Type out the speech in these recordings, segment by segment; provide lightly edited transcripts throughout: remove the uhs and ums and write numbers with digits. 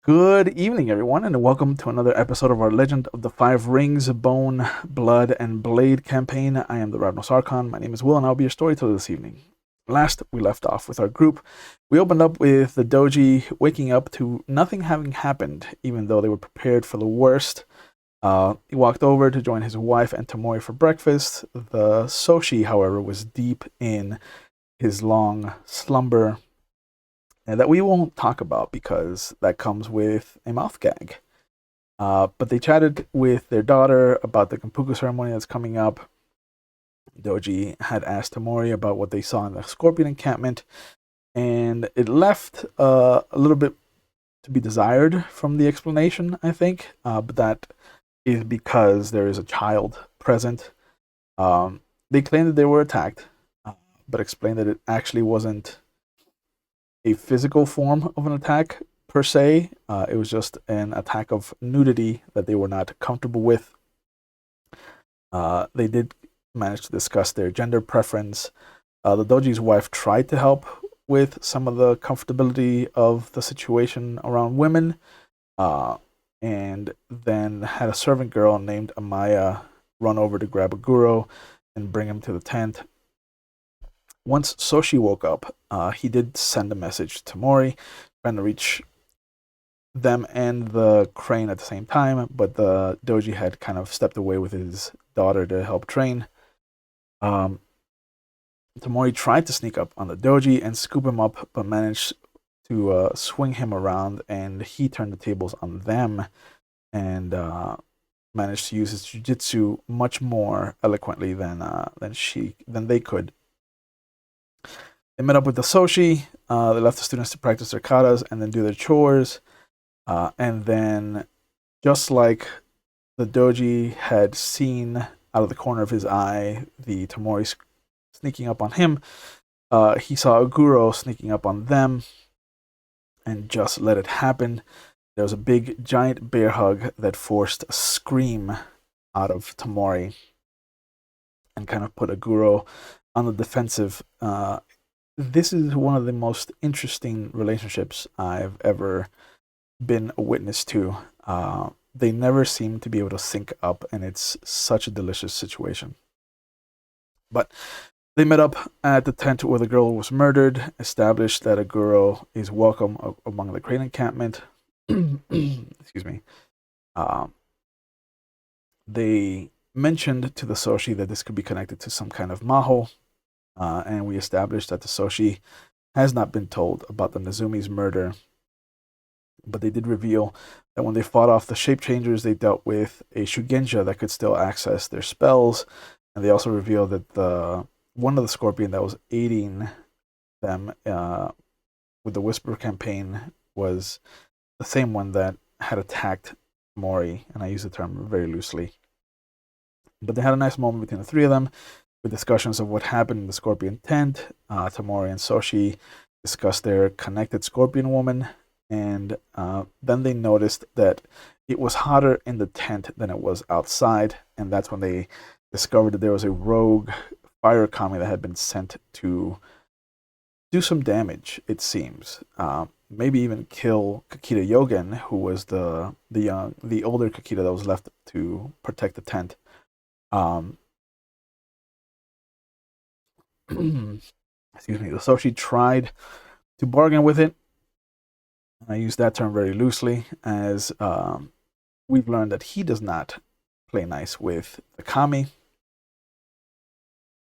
Good evening, everyone, and welcome to another episode of our Legend of the Five Rings, Bone, Blood, and Blade campaign. I am the Ravnos Archon. My name is Will, and I'll be your storyteller this evening. Last, we left off with our group. We opened up with the doji waking up to nothing having happened, even though they were prepared for the worst. He walked over to join his wife and Tamori for breakfast. The Soshi, however, was deep in his long slumber, and that we won't talk about because that comes with a mouth gag. But they chatted with their daughter about the Kampuku ceremony that's coming up. Doji had asked Tamori about what they saw in the Scorpion encampment, and it left a little bit to be desired from the explanation, I think. But that is because there is a child present. They claimed that they were attacked, but explained that it actually wasn't a physical form of an attack per se. It was just an attack of nudity that they were not comfortable with. They did manage to discuss their gender preference. The doji's wife tried to help with some of the comfortability of the situation around women, and then had a servant girl named Amaya run over to grab a guro and bring him to the tent. Once Soshi woke up, he did send a message to Mori, trying to reach them and the crane at the same time, but the doji had kind of stepped away with his daughter to help train. Tamori tried to sneak up on the doji and scoop him up, but managed to swing him around, and he turned the tables on them and managed to use his jujitsu much more eloquently than they could. They met up with the Soshi. They left the students to practice their katas and then do their chores. And then, just like the doji had seen out of the corner of his eye the Tamori sneaking up on him, he saw a guro sneaking up on them and just let it happen. There was a big, giant bear hug that forced a scream out of Tamori and kind of put a guro on the defensive. This is one of the most interesting relationships I've ever been a witness to. They never seem to be able to sync up, and it's such a delicious situation. But they met up at the tent where the girl was murdered, established that a guro is welcome among the crane encampment. Excuse me. They mentioned to the Soshi that this could be connected to some kind of maho, and we established that the Soshi has not been told about the Nezumi's murder, but they did reveal that when they fought off the shapechangers, they dealt with a Shugenja that could still access their spells, and they also revealed that one of the Scorpion that was aiding them with the Whisper campaign was the same one that had attacked Mori, and I use the term very loosely. But they had a nice moment between the three of them, with discussions of what happened in the Scorpion tent. Tamori and Soshi discussed their connected Scorpion woman, and then they noticed that it was hotter in the tent than it was outside, and that's when they discovered that there was a rogue fire kami that had been sent to do some damage, it seems. Maybe even kill Kakita Yogen, who was the older Kakita that was left to protect the tent. Excuse me. So she tried to bargain with it. I use that term very loosely, as we've learned that he does not play nice with the kami.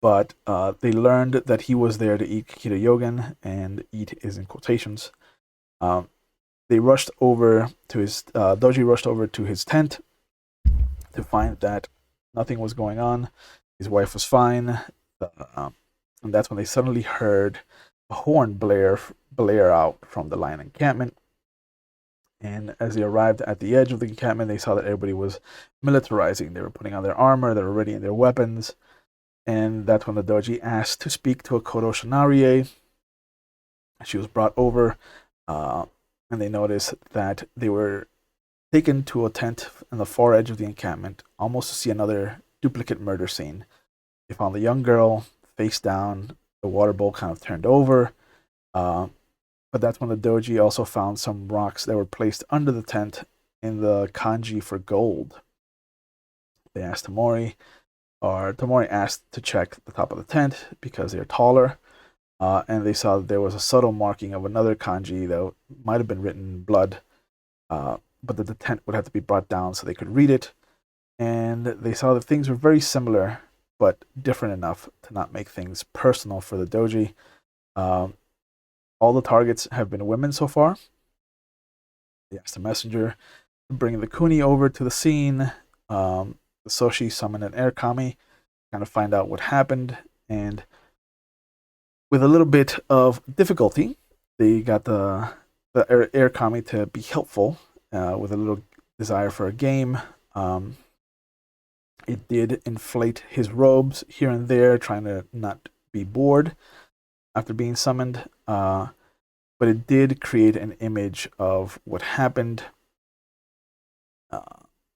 But they learned that he was there to eat Kakita Yogen, and eat is in quotations. They rushed over to his doji rushed over to his tent to find that nothing was going on. His wife was fine, and that's when they suddenly heard a horn blare out from the lion encampment. And as they arrived at the edge of the encampment, they saw that everybody was militarizing. They were putting on their armor, they were readying their weapons. And that's when the doji asked to speak to a Kodo Shinarie. She was brought over, and they noticed that they were taken to a tent on the far edge of the encampment, almost to see another duplicate murder scene. They found the young girl face down, the water bowl kind of turned over. But that's when the doji also found some rocks that were placed under the tent in the kanji for gold. They asked Tamori, or Tamori asked to check the top of the tent because they're taller. And they saw that there was a subtle marking of another kanji that might have been written in blood, but that the tent would have to be brought down so they could read it. And they saw that things were very similar, but different enough to not make things personal for the doji. All the targets have been women so far. They asked the messenger to bring the kuni over to the scene. The Soshi summoned an air kami, kind of find out what happened, and with a little bit of difficulty, they got the air kami to be helpful with a little desire for a game. It did inflate his robes here and there, trying to not be bored after being summoned. But it did create an image of what happened,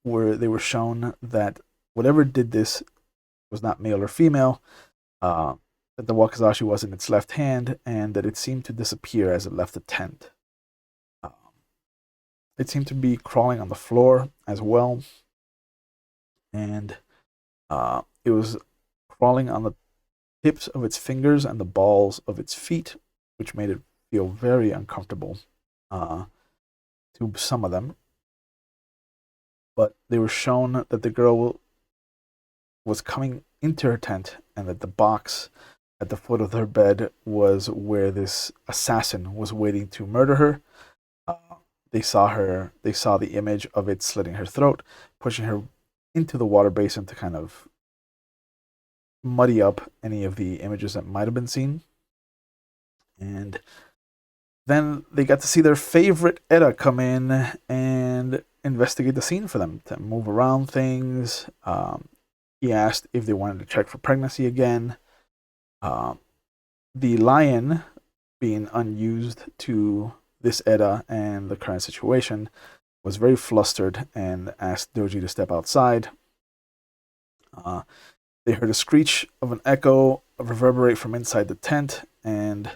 where they were shown that whatever did this was not male or female, that the wakizashi was in its left hand, and that it seemed to disappear as it left the tent. It seemed to be crawling on the floor as well, and it was crawling on the tips of its fingers and the balls of its feet, which made it feel very uncomfortable to some of them. But they were shown that the girl was coming into her tent, and that the box at the foot of her bed was where this assassin was waiting to murder her. They saw the image of it slitting her throat, pushing her into the water basin to kind of muddy up any of the images that might have been seen. And then they got to see their favorite Edda come in and investigate the scene for them, to move around things. He asked if they wanted to check for pregnancy again. The lion, being unused to this Edda and the current situation, was very flustered and asked Doji to step outside. They heard a screech of an echo reverberate from inside the tent, and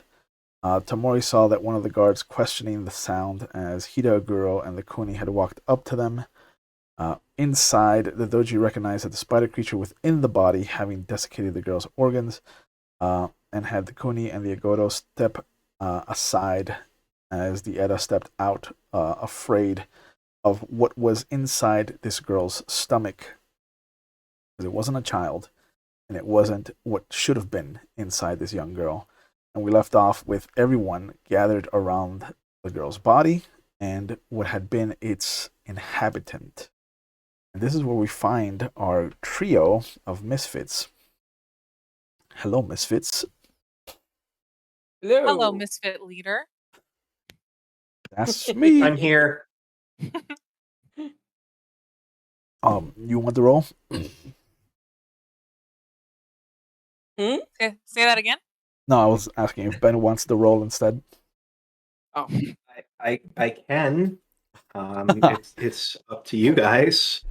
Tamori saw that one of the guards questioning the sound as Hidaguro and the kuni had walked up to them. Inside, the doji recognized that the spider creature within the body, having desiccated the girl's organs, and had the kuni and the agodo step aside as the Edda stepped out, afraid of what was inside this girl's stomach. Because it wasn't a child, and it wasn't what should have been inside this young girl. And we left off with everyone gathered around the girl's body and what had been its inhabitant. And this is where we find our trio of misfits. Hello, misfits. Hello, misfit leader. That's me. I'm here. You want the roll? Okay, say that again. No, I was asking if Ben wants the roll instead. Oh, I can. It's up to you guys.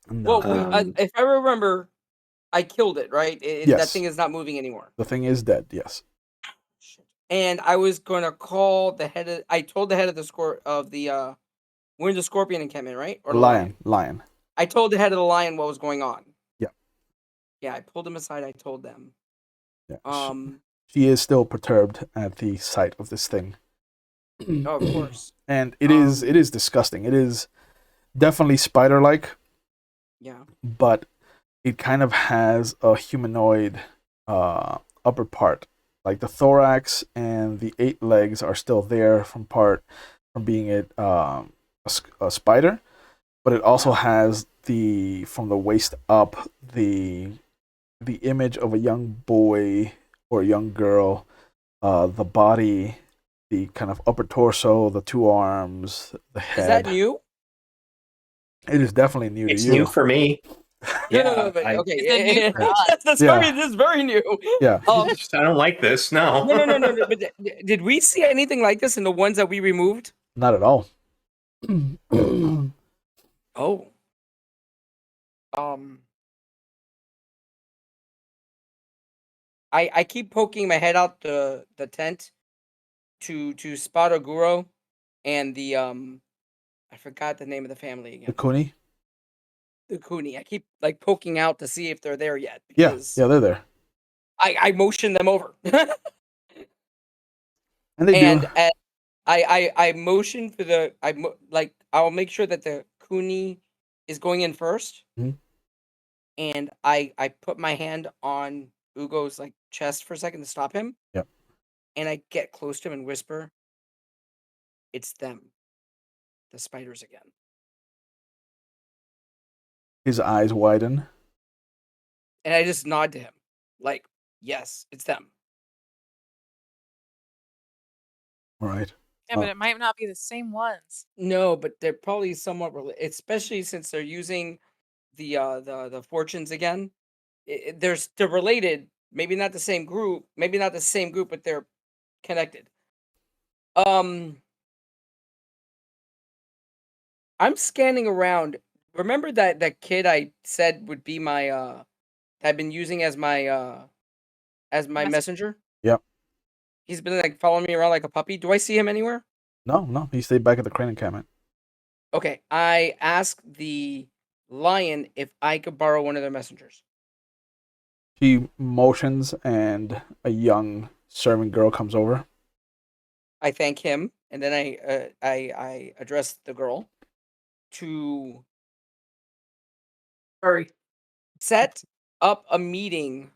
No. Well, if I remember, I killed it, right? Yes. That thing is not moving anymore. The thing is dead, yes. And I was going to call the head of... I told the head of the we're in the scorpion encampment, right? Or Lion. I told the head of the lion what was going on. Yeah. Yeah, I pulled him aside. I told them. Yeah. She is still perturbed at the sight of this thing. Oh, of course. And it is disgusting. It is definitely spider-like. Yeah. But it kind of has a humanoid upper part. Like the thorax and the 8 legs are still there from being a spider, but it also has from the waist up the image of a young boy or a young girl, the body, the kind of upper torso, the 2 arms, the head. Is that new? It is definitely new to you. It's new for me. No, but okay. It's new for us. The scorpion is very new. Yeah. I don't like this. No. No. But did we see anything like this in the ones that we removed? Not at all. Oh. I keep poking my head out the tent, to spot Oguro and the I forgot the name of the family The again. Kuni? The Kuni. I keep like poking out to see if they're there yet Yeah, because yeah, they're there. I motion them over. And they and do. I motion for the like I'll make sure that the Kuni is going in first, Mhm. and I put my hand on Ugo's like chest for a second to stop him. Yep. And I get close to him and whisper, "It's them, the spiders again." His eyes widen. And I just nod to him, like, "Yes, it's them." All right. Yeah, but it might not be the same ones. No, but they're probably somewhat related, especially since they're using the fortunes again. They're related, maybe not the same group, but they're connected. I'm scanning around. Remember that kid I said would be my I've been using as my messenger? Yep. He's been like following me around like a puppy. Do I see him anywhere? No, he stayed back at the crane encampment. Okay, I asked the lion if I could borrow one of their messengers. She motions, and a young serving girl comes over. I thank him, and then I address the girl to set up a meeting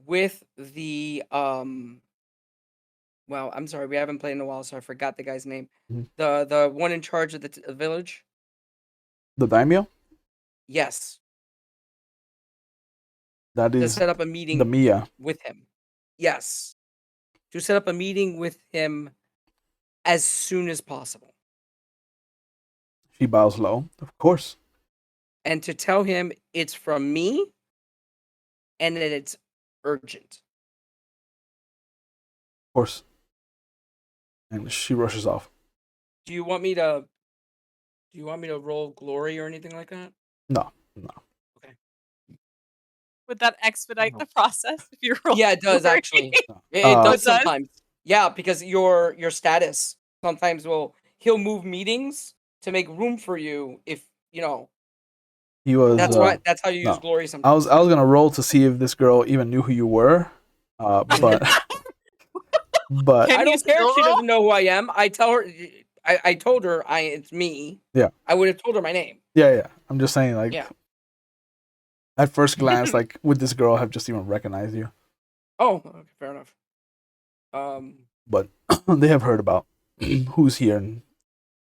with the Well, I'm sorry, we haven't played in a while, so I forgot the guy's name. Mhm. The one in charge of the village. The daimyo? Yes, That to is set up a the meeting Mia. with him. Yes, to set up a meeting with him as soon as possible, She bows low. Of course. and to tell him it's from me and that it's urgent. Of course. And she rushes off. Do you want me to? Do you want me to roll glory or anything like that? No. Would that expedite No. the process if you roll? Yeah, it does glory? actually. no. It Uh, does It does? sometimes. Yeah, because your status sometimes he'll move meetings to make room for you if you know. He was. That's how you use no. glory I sometimes. was gonna roll to see if this girl even knew who you were, but but Can I you don't care if still she roll? doesn't know who I am. I tell her. I told her it's me. Yeah. I would have told her my name. yeah. I'm just saying, like, Yeah. at first glance, like, would this girl have just even recognized you? Oh, okay, fair enough. But they have heard about who's here, and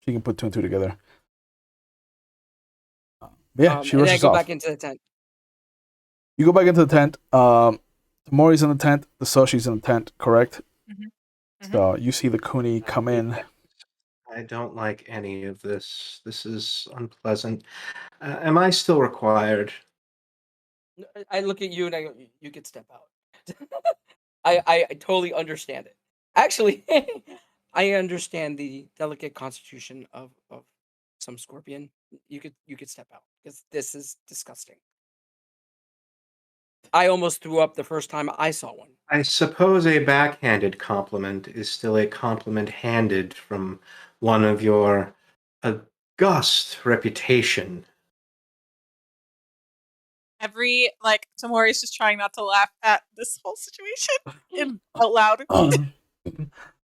she can put two and two together. Yeah, she and then I rushes go off. back into the tent. You go back into the tent. Mori's in the tent. The Soshi's in the tent, correct? Mhm. So you see the Kuni come in. I don't like any of this. This is unpleasant. Am I still required? I look at you and I go, you could step out. I totally understand it. Actually, I understand the delicate constitution of some scorpion. You could step out because this is disgusting. I almost threw up the first time I saw one. I suppose a backhanded compliment is still a compliment handed from one of your august reputation. Tamori's just trying not to laugh at this whole situation out loud.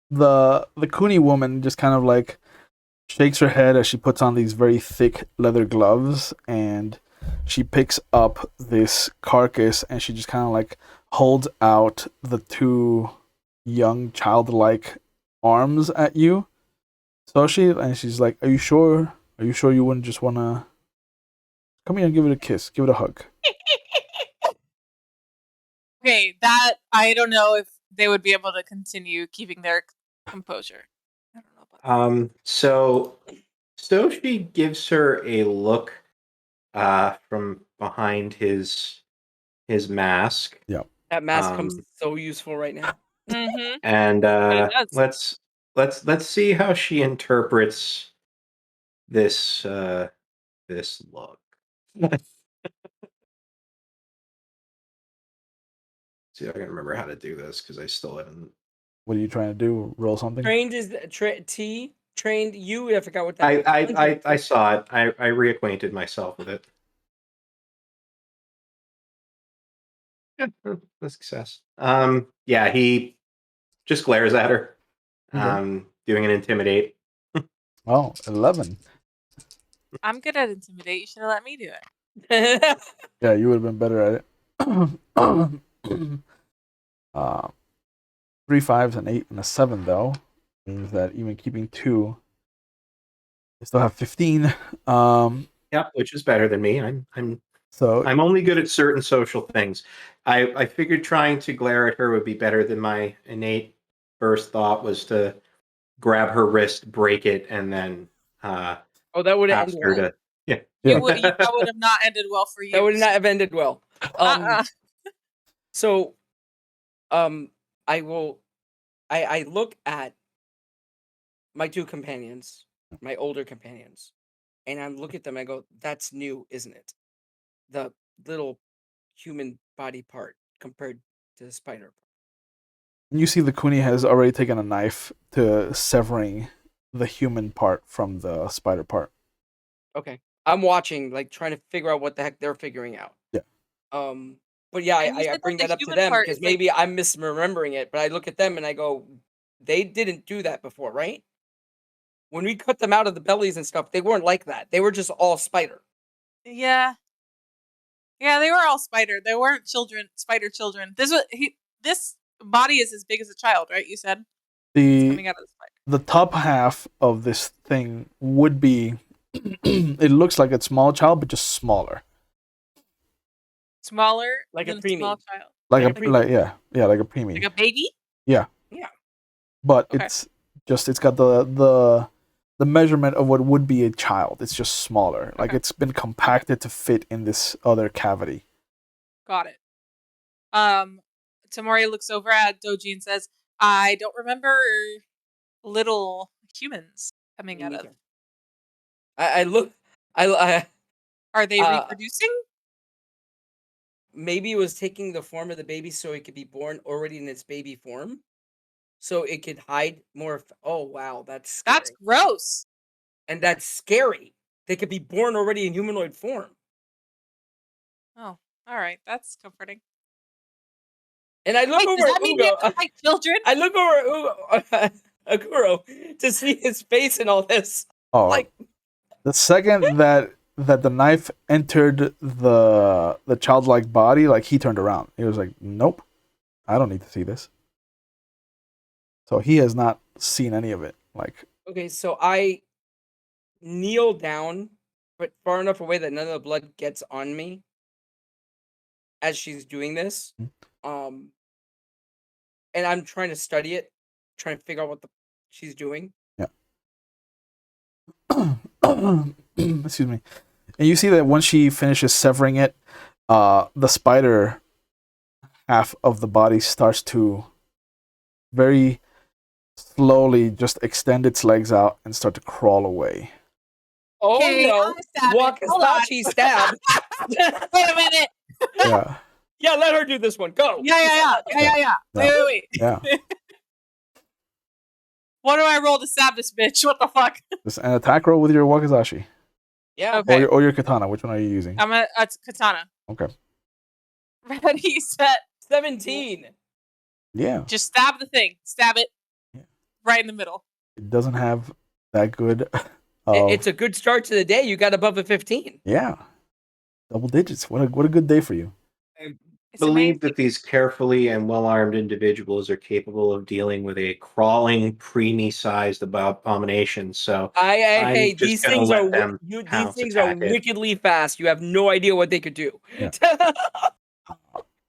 The Kuni woman just kind of like shakes her head as she puts on these very thick leather gloves, and she picks up this carcass, and she just kind of like holds out the two young childlike arms at you. So she's like, "Are you sure? Are you sure you wouldn't just wanna come here and give it a kiss, give it a hug?" Okay, that I don't know if they would be able to continue keeping their composure. I don't know about that. So she gives her a look from behind his mask. That mask comes so useful right now. Mm-hmm. And But it does. let's see how she interprets this this look. See if I can remember how to do this because I still haven't. What are you trying to do? Roll something? Trained is T. Trained you. I forgot what that. I saw it. I reacquainted myself with it. Yeah, a success. Yeah, he just glares at her, Okay. doing an intimidate. Oh, 11. I'm good at intimidate. You should have let me do it. Yeah, you would have been better at it. 3 5s, an 8, and a 7, though. Means that even keeping 2, I still have 15. Yep, which is better than me. So I'm only good at certain social things. I figured trying to glare at her would be better than my innate first thought was to grab her wrist, break it, and then oh, that would have ask ended her well. to. Yeah. That would have not ended well for you. That would not have ended well. So, I look at my 2 companions, my older companions, and I look at them. I go, "That's new, isn't it? The little human body part compared to the spider." you see the Kuni has already taken a knife to severing the human part from the spider part. Okay, I'm watching, like trying to figure out what the heck they're figuring out. Yeah. But yeah, And you I said that bring the that up to human them part because is like maybe I'm misremembering it. But I look at them and I go, "They didn't do that before, right? When we cut them out of the bellies and stuff, they weren't like that. They were just all spider." yeah. Yeah, they were all spider. They weren't spider children. This body is as big as a child, right? You said it's The coming out of the spider. the top half of this thing would be it looks like a small child, but just smaller. Smaller Like a than a preemie. small child. Like Like a a preemie. like like a preemie. Like a baby? Yeah. Yeah. But Okay. it's got the measurement of what would be a child. It's just smaller. Like Okay. it's been compacted to fit in this other cavity. Got it. Tamori looks over at Doji and says, I don't remember little humans coming Me out of. neither. I look. I Are they reproducing? maybe it was taking the form of the baby so it could be born already in its baby form, so it could hide more. Oh wow, that's scary. That's gross. And that's scary. They could be born already in humanoid form. Oh, all right. That's comforting. And I look Wait, over does at that mean we Ugo. have to fight children? I look over at Aguro to see his face in all this. Oh, Like the second that the knife entered the childlike body, like he turned around. He was like, "Nope, I don't need to see this." So he has not seen any of it. Like, okay, so I kneel down, but far enough away that none of the blood gets on me as she's doing this. And I'm trying to study it, trying to figure out what she's doing. yeah. Excuse me. And you see that once she finishes severing it, the spider half of the body starts to very slowly just extend its legs out and start to crawl away. Oh Okay, no! Wakasachi stab. Wait a minute. Yeah. Yeah, let her do this one. Go. Yeah. Wait. Yeah. What do I roll to stab this bitch? What the fuck? Just an attack roll with your wakizashi. Yeah. Okay. Or your katana. Which one are you using? I'm a katana. Okay. Ready, set. 17. Yeah. Just stab the thing. Stab it. Yeah. Right in the middle. It doesn't have that good. It's a good start to the day. You got above a 15. Yeah. Double digits. What a good day for you. I believe that these carefully and well-armed individuals are capable of dealing with a crawling, preemie-sized abomination. So Hey, just these gonna things let are them these pounce, things are attack it. wickedly fast. You have no idea what they could do. Yeah.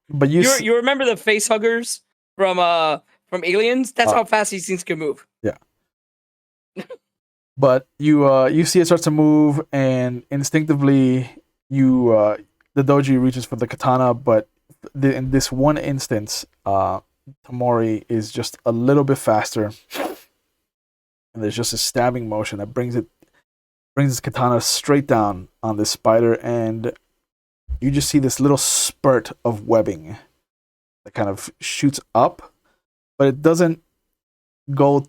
But you remember the face huggers from Aliens? That's how fast these things can move. Yeah. But you see it starts to move, and instinctively the doji reaches for the katana, but in this one instance, Tamori is just a little bit faster, and there's just a stabbing motion that brings his katana straight down on this spider, and you just see this little spurt of webbing that kind of shoots up, but it doesn't go.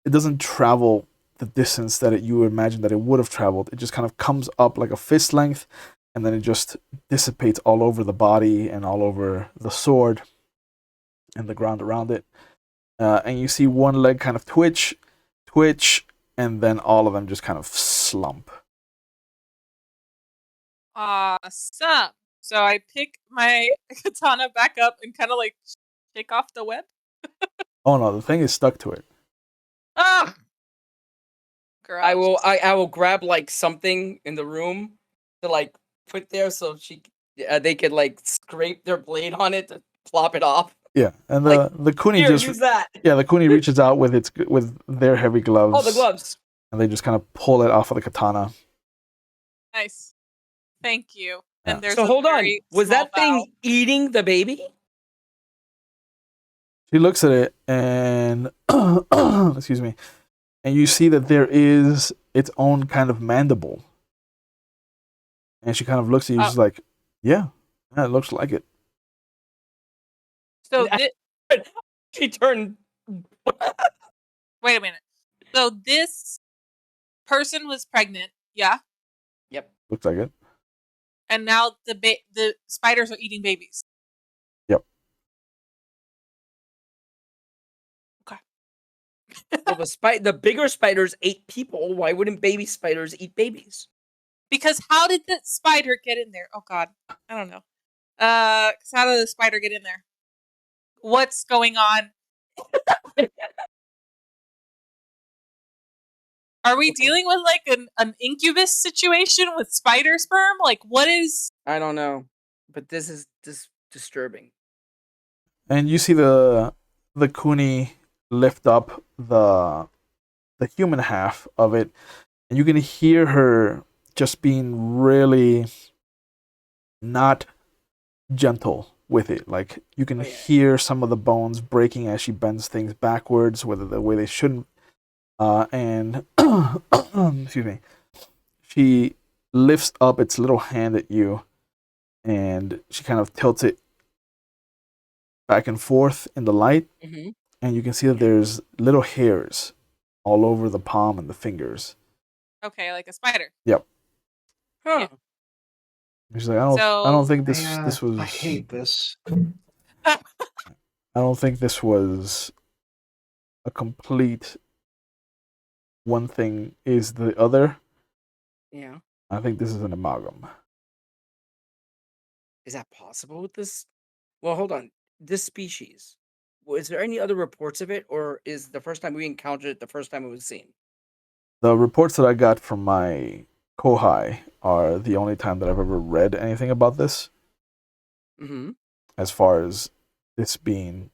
It doesn't travel the distance that you would imagine that it would have traveled. It just kind of comes up like a fist length, and then it just dissipates all over the body and all over the sword and the ground around it. And you see one leg kind of twitch, and then all of them just kind of slump. Awesome. So I pick my katana back up and kind of like shake off the web. Oh no, the thing is stuck to it. Ah. I will grab like something in the room to like put there so they could like scrape their blade on it to plop it off. Yeah, and Like, the kuni Here, just use that. the kuni reaches out with their heavy gloves. Oh, the gloves. And they just kind of pull it off of the katana. Nice. Thank you. Yeah. And there's So a hold on. very Was small that thing bow. eating the baby? She looks at it and excuse me, and you see that there is its own kind of mandible. And she kind of looks at you, she's like, yeah, it looks like it. So She turned. wait a minute. So this person was pregnant, yeah, Yep. Looks like it. and now the spiders are eating babies. Yep. Okay. Well, the bigger spiders ate people. Why wouldn't baby spiders eat babies? Because how did the spider get in there? Oh God, I don't know. Because how did the spider get in there? What's going on? Are we dealing with like an incubus situation with spider sperm? Like, what is? I don't know, but this is disturbing. And you see the kuni lift up the human half of it, and you can hear her just being really not gentle with it. Like you can hear some of the bones breaking as she bends things backwards, whether the way they shouldn't. And excuse me, she lifts up its little hand at you, and she kind of tilts it back and forth in the light, and you can see that there's little hairs all over the palm and the fingers. Okay, like a spider. Yep. Huh. Yeah. She's like, I don't think this was. I hate this. I don't think this was a complete. One thing is the other. Yeah. I think this is an amalgam. Is that possible with this? Well, hold on. This species. Is there any other reports of it, or is the first time we encountered it the first time it was seen? The reports that I got from my kohai are the only time that I've ever read anything about this. Mm-hmm. As far as this being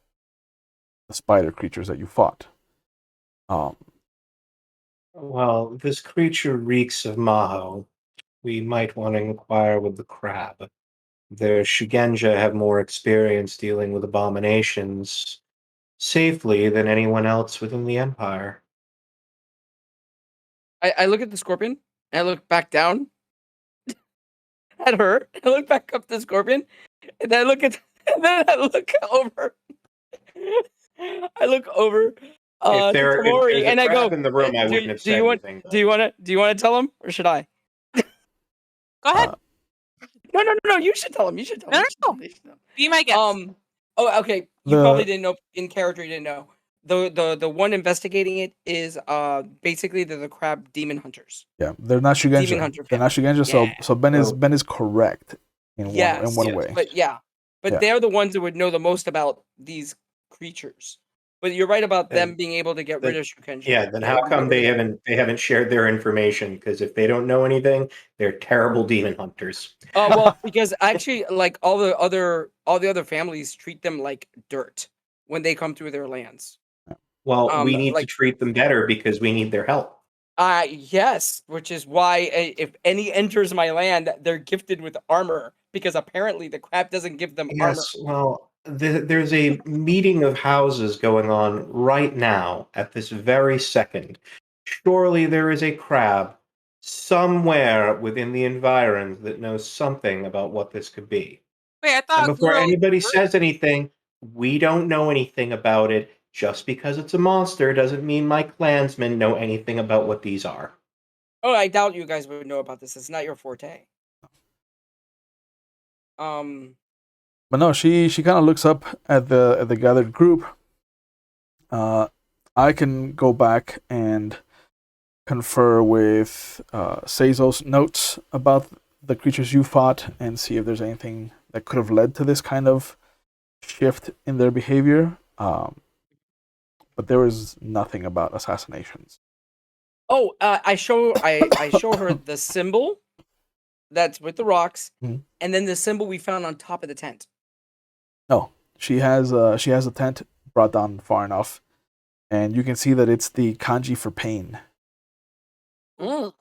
the spider creatures that you fought. Well, this creature reeks of maho. We might want to inquire with the crab. The Shugenja have more experience dealing with abominations safely than anyone else within the Empire. I look at the scorpion, and I look back down at her. I look back up the scorpion, and then I look over. I look over If to there's Tamori, a and I go, crab in the room, I wouldn't have said anything. Do you want to tell him, or should I? Go ahead. No. You should tell him. You should tell him. No. Be my guest. Oh, okay. You probably didn't know in character. You didn't know. The one investigating it is basically they're the crab demon hunters. Yeah, they're not Shugenja. Demon hunter they're not Shugenja. Yeah. So Ben is correct in one way. But they're the ones that would know the most about these creatures. But you're right about them being able to get rid of Shugenja. Yeah, then how come they haven't shared their information? Because if they don't know anything, they're terrible demon hunters. Oh well, because actually, like all the other families treat them like dirt when they come through their lands. Well, we need to treat them better because we need their help. Yes, which is why if any enters my land, they're gifted with armor because apparently the crab doesn't give them armor. Yes, well, there's a meeting of houses going on right now at this very second. Surely there is a crab somewhere within the environs that knows something about what this could be. Wait, I thought And before anybody says anything, we don't know anything about it. Just because it's a monster doesn't mean my clansmen know anything about what these are. Oh, I doubt you guys would know about this. It's not your forte. But no, she kind of looks up at the gathered group. I can go back and confer with Seizo's notes about the creatures you fought and see if there's anything that could have led to this kind of shift in their behavior. But there was nothing about assassinations. Oh, I show her the symbol that's with the rocks, Mhm. and then the symbol we found on top of the tent. No, she has a tent brought down far enough, and you can see that it's the kanji for pain. Mm.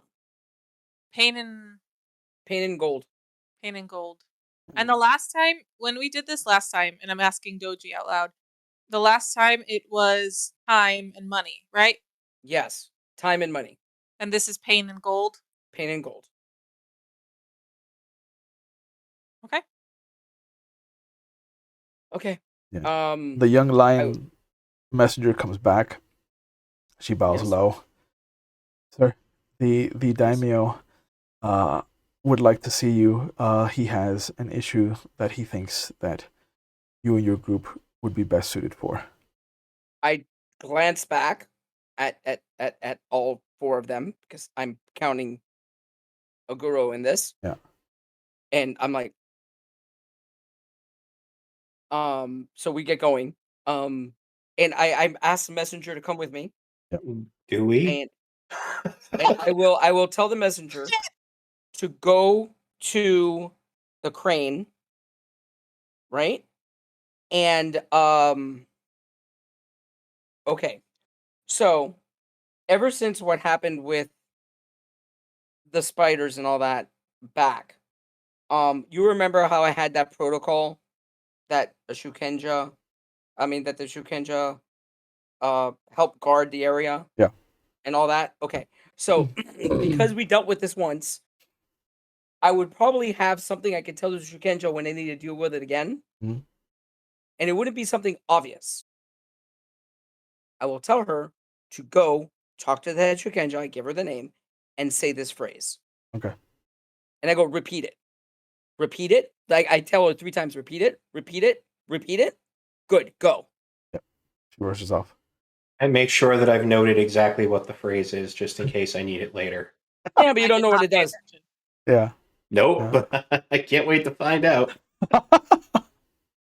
Pain and Pain and gold. pain and gold. And the last time, when we did this last time, and I'm asking Doji out loud, the last time it was time and money, right? Yes, time and money. And this is pain and gold. Pain and gold. Okay. Okay. Yeah. The young lion messenger comes back. She bows Yes. low. Sir, the daimyo would like to see you. He has an issue that he thinks that you and your group would be best suited for. I glance back at all four of them because I'm counting Oguro in this. Yeah. And I'm like, so we get going. And I asked the messenger to come with me. Do we? And I will tell the messenger to go to the crane, right? And okay. So ever since what happened with the spiders and all that back, you remember how I had that protocol that the Shukenja help guard the area? Yeah. And all that? Okay. So because we dealt with this once, I would probably have something I could tell the Shukenja when they need to deal with it again. Mhm. And it wouldn't be something obvious. I will tell her to go talk to the head Shukenja, I give her the name, and say this phrase. Okay. And I go, repeat it. Repeat it. Like I tell her 3 times, repeat it, repeat it, repeat it. Good, go. Yep. She rushes off. And make sure that I've noted exactly what the phrase is, just in case I need it later. Yeah, but you I don't did know what not it pay does. attention. Yeah. Nope. I can't wait to find out.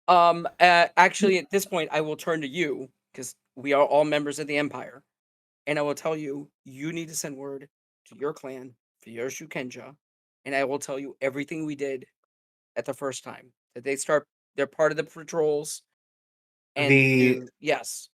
Actually, at this point, I will turn to you because we are all members of the Empire, and I will tell you, you need to send word to your clan for your Shukenja, and I will tell you everything we did at the first time. That they're part of the patrols, and yes,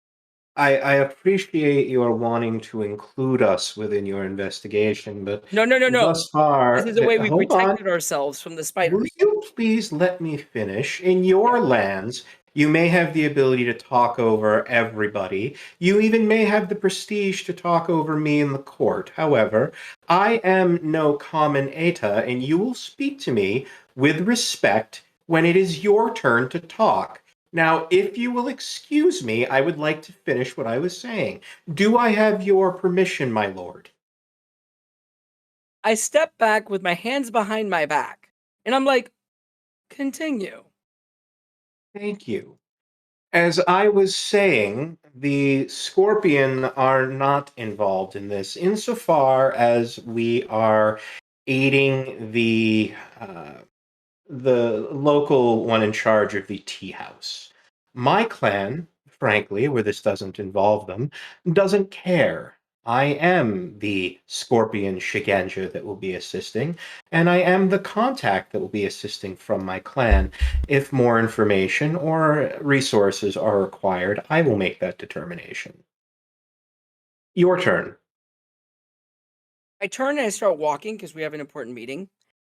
I appreciate your wanting to include us within your investigation, but no. thus far, This is the way we hold on. protected ourselves from the Will spiders. you please let me finish? In your lands, you may have the ability to talk over everybody. You even may have the prestige to talk over me in the court. However, I am no common Eta, and you will speak to me with respect when it is your turn to talk. Now, if you will excuse me, I would like to finish what I was saying. Do I have your permission, my lord? I step back with my hands behind my back, and I'm like, continue. Thank you. As I was saying, the Scorpion are not involved in this insofar as we are aiding the local one in charge of the tea house. My clan, frankly, where this doesn't involve them, doesn't care. I am the Scorpion Shiganja that will be assisting, and I am the contact that will be assisting from my clan. If more information or resources are required, I will make that determination. Your turn. I turn and I start walking because we have an important meeting.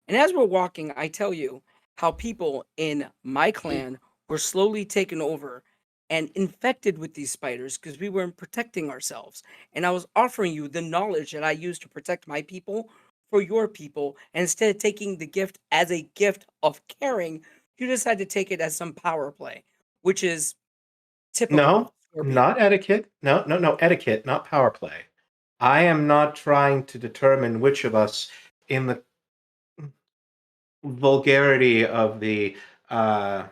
And as we're walking, I tell you how people in my clan were slowly taken over and infected with these spiders because we weren't protecting ourselves. And I was offering you the knowledge that I used to protect my people for your people. And instead of taking the gift as a gift of caring, you decided to take it as some power play, which is typical No, Scorpion. not etiquette. No, etiquette, not power play. I am not trying to determine which of us, in the vulgarity of the, I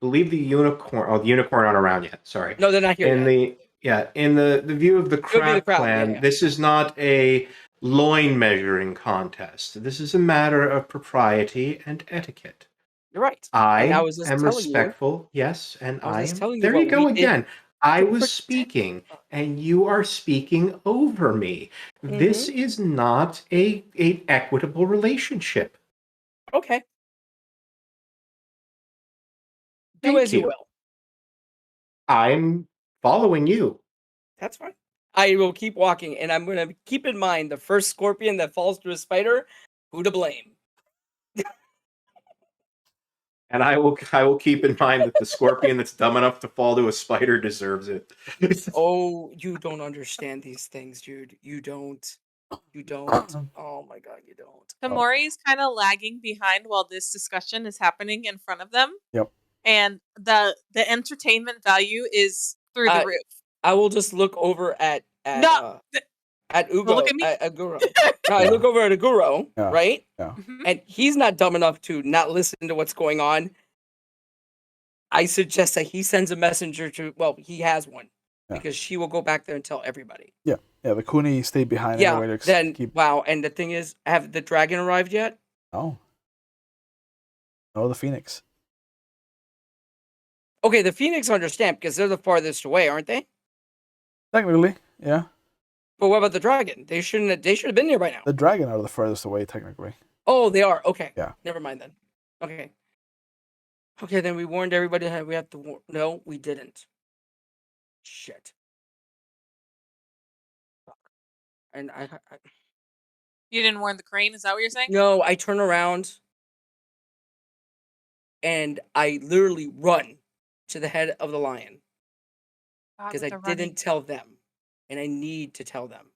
believe the unicorn. Oh, the unicorn aren't around yet. Sorry. No, they're not here In yet. in the view of the It would be the crab crowd, clan, yeah. this is not a loin measuring contest. This is a matter of propriety and etiquette. You're right. And I was just am telling respectful, yes, and I was I just am. telling you There you what go we did again. I to was protect- speaking, and you are speaking over me. This is not a equitable relationship. Okay. Do Thank as you you. will. I'm following you. That's fine. I will keep walking, and I'm gonna keep in mind the first scorpion that falls to a spider, who to blame. And I will keep in mind that the scorpion that's dumb enough to fall to a spider deserves it. Oh, you don't understand these things, dude. You don't. You don't. Oh my god, you don't. Tamori's kind of lagging behind while this discussion is happening in front of them. Yep. And the entertainment value is through the roof. I will just look over at No, Ugo, look at me. at Aguro. No, I look over at Aguro, Yeah. right? Yeah. Mhm. And he's not dumb enough to not listen to what's going on. I suggest that he sends a messenger to. Well, he has one Yeah. because she will go back there and tell everybody. Yeah, the Kuni stayed behind Yeah. anyway to Then keep. wow. And the thing is, have the dragon arrived yet? Oh. Oh, the Phoenix. Okay, the Phoenix understand because they're the farthest away, aren't they? Technically, yeah. But what about the dragon? They shouldn't. They should have been there by now. The dragon are the furthest away, technically. Oh, they are. Okay. Yeah. Never mind then. Okay. Okay, then we warned everybody that we have to. No, we didn't. Shit. Fuck. And I You didn't warn the crane. Is that what you're saying? no, I turn around and I literally run to the head of the lion God, because with I the running. didn't tell them, and I need to tell them.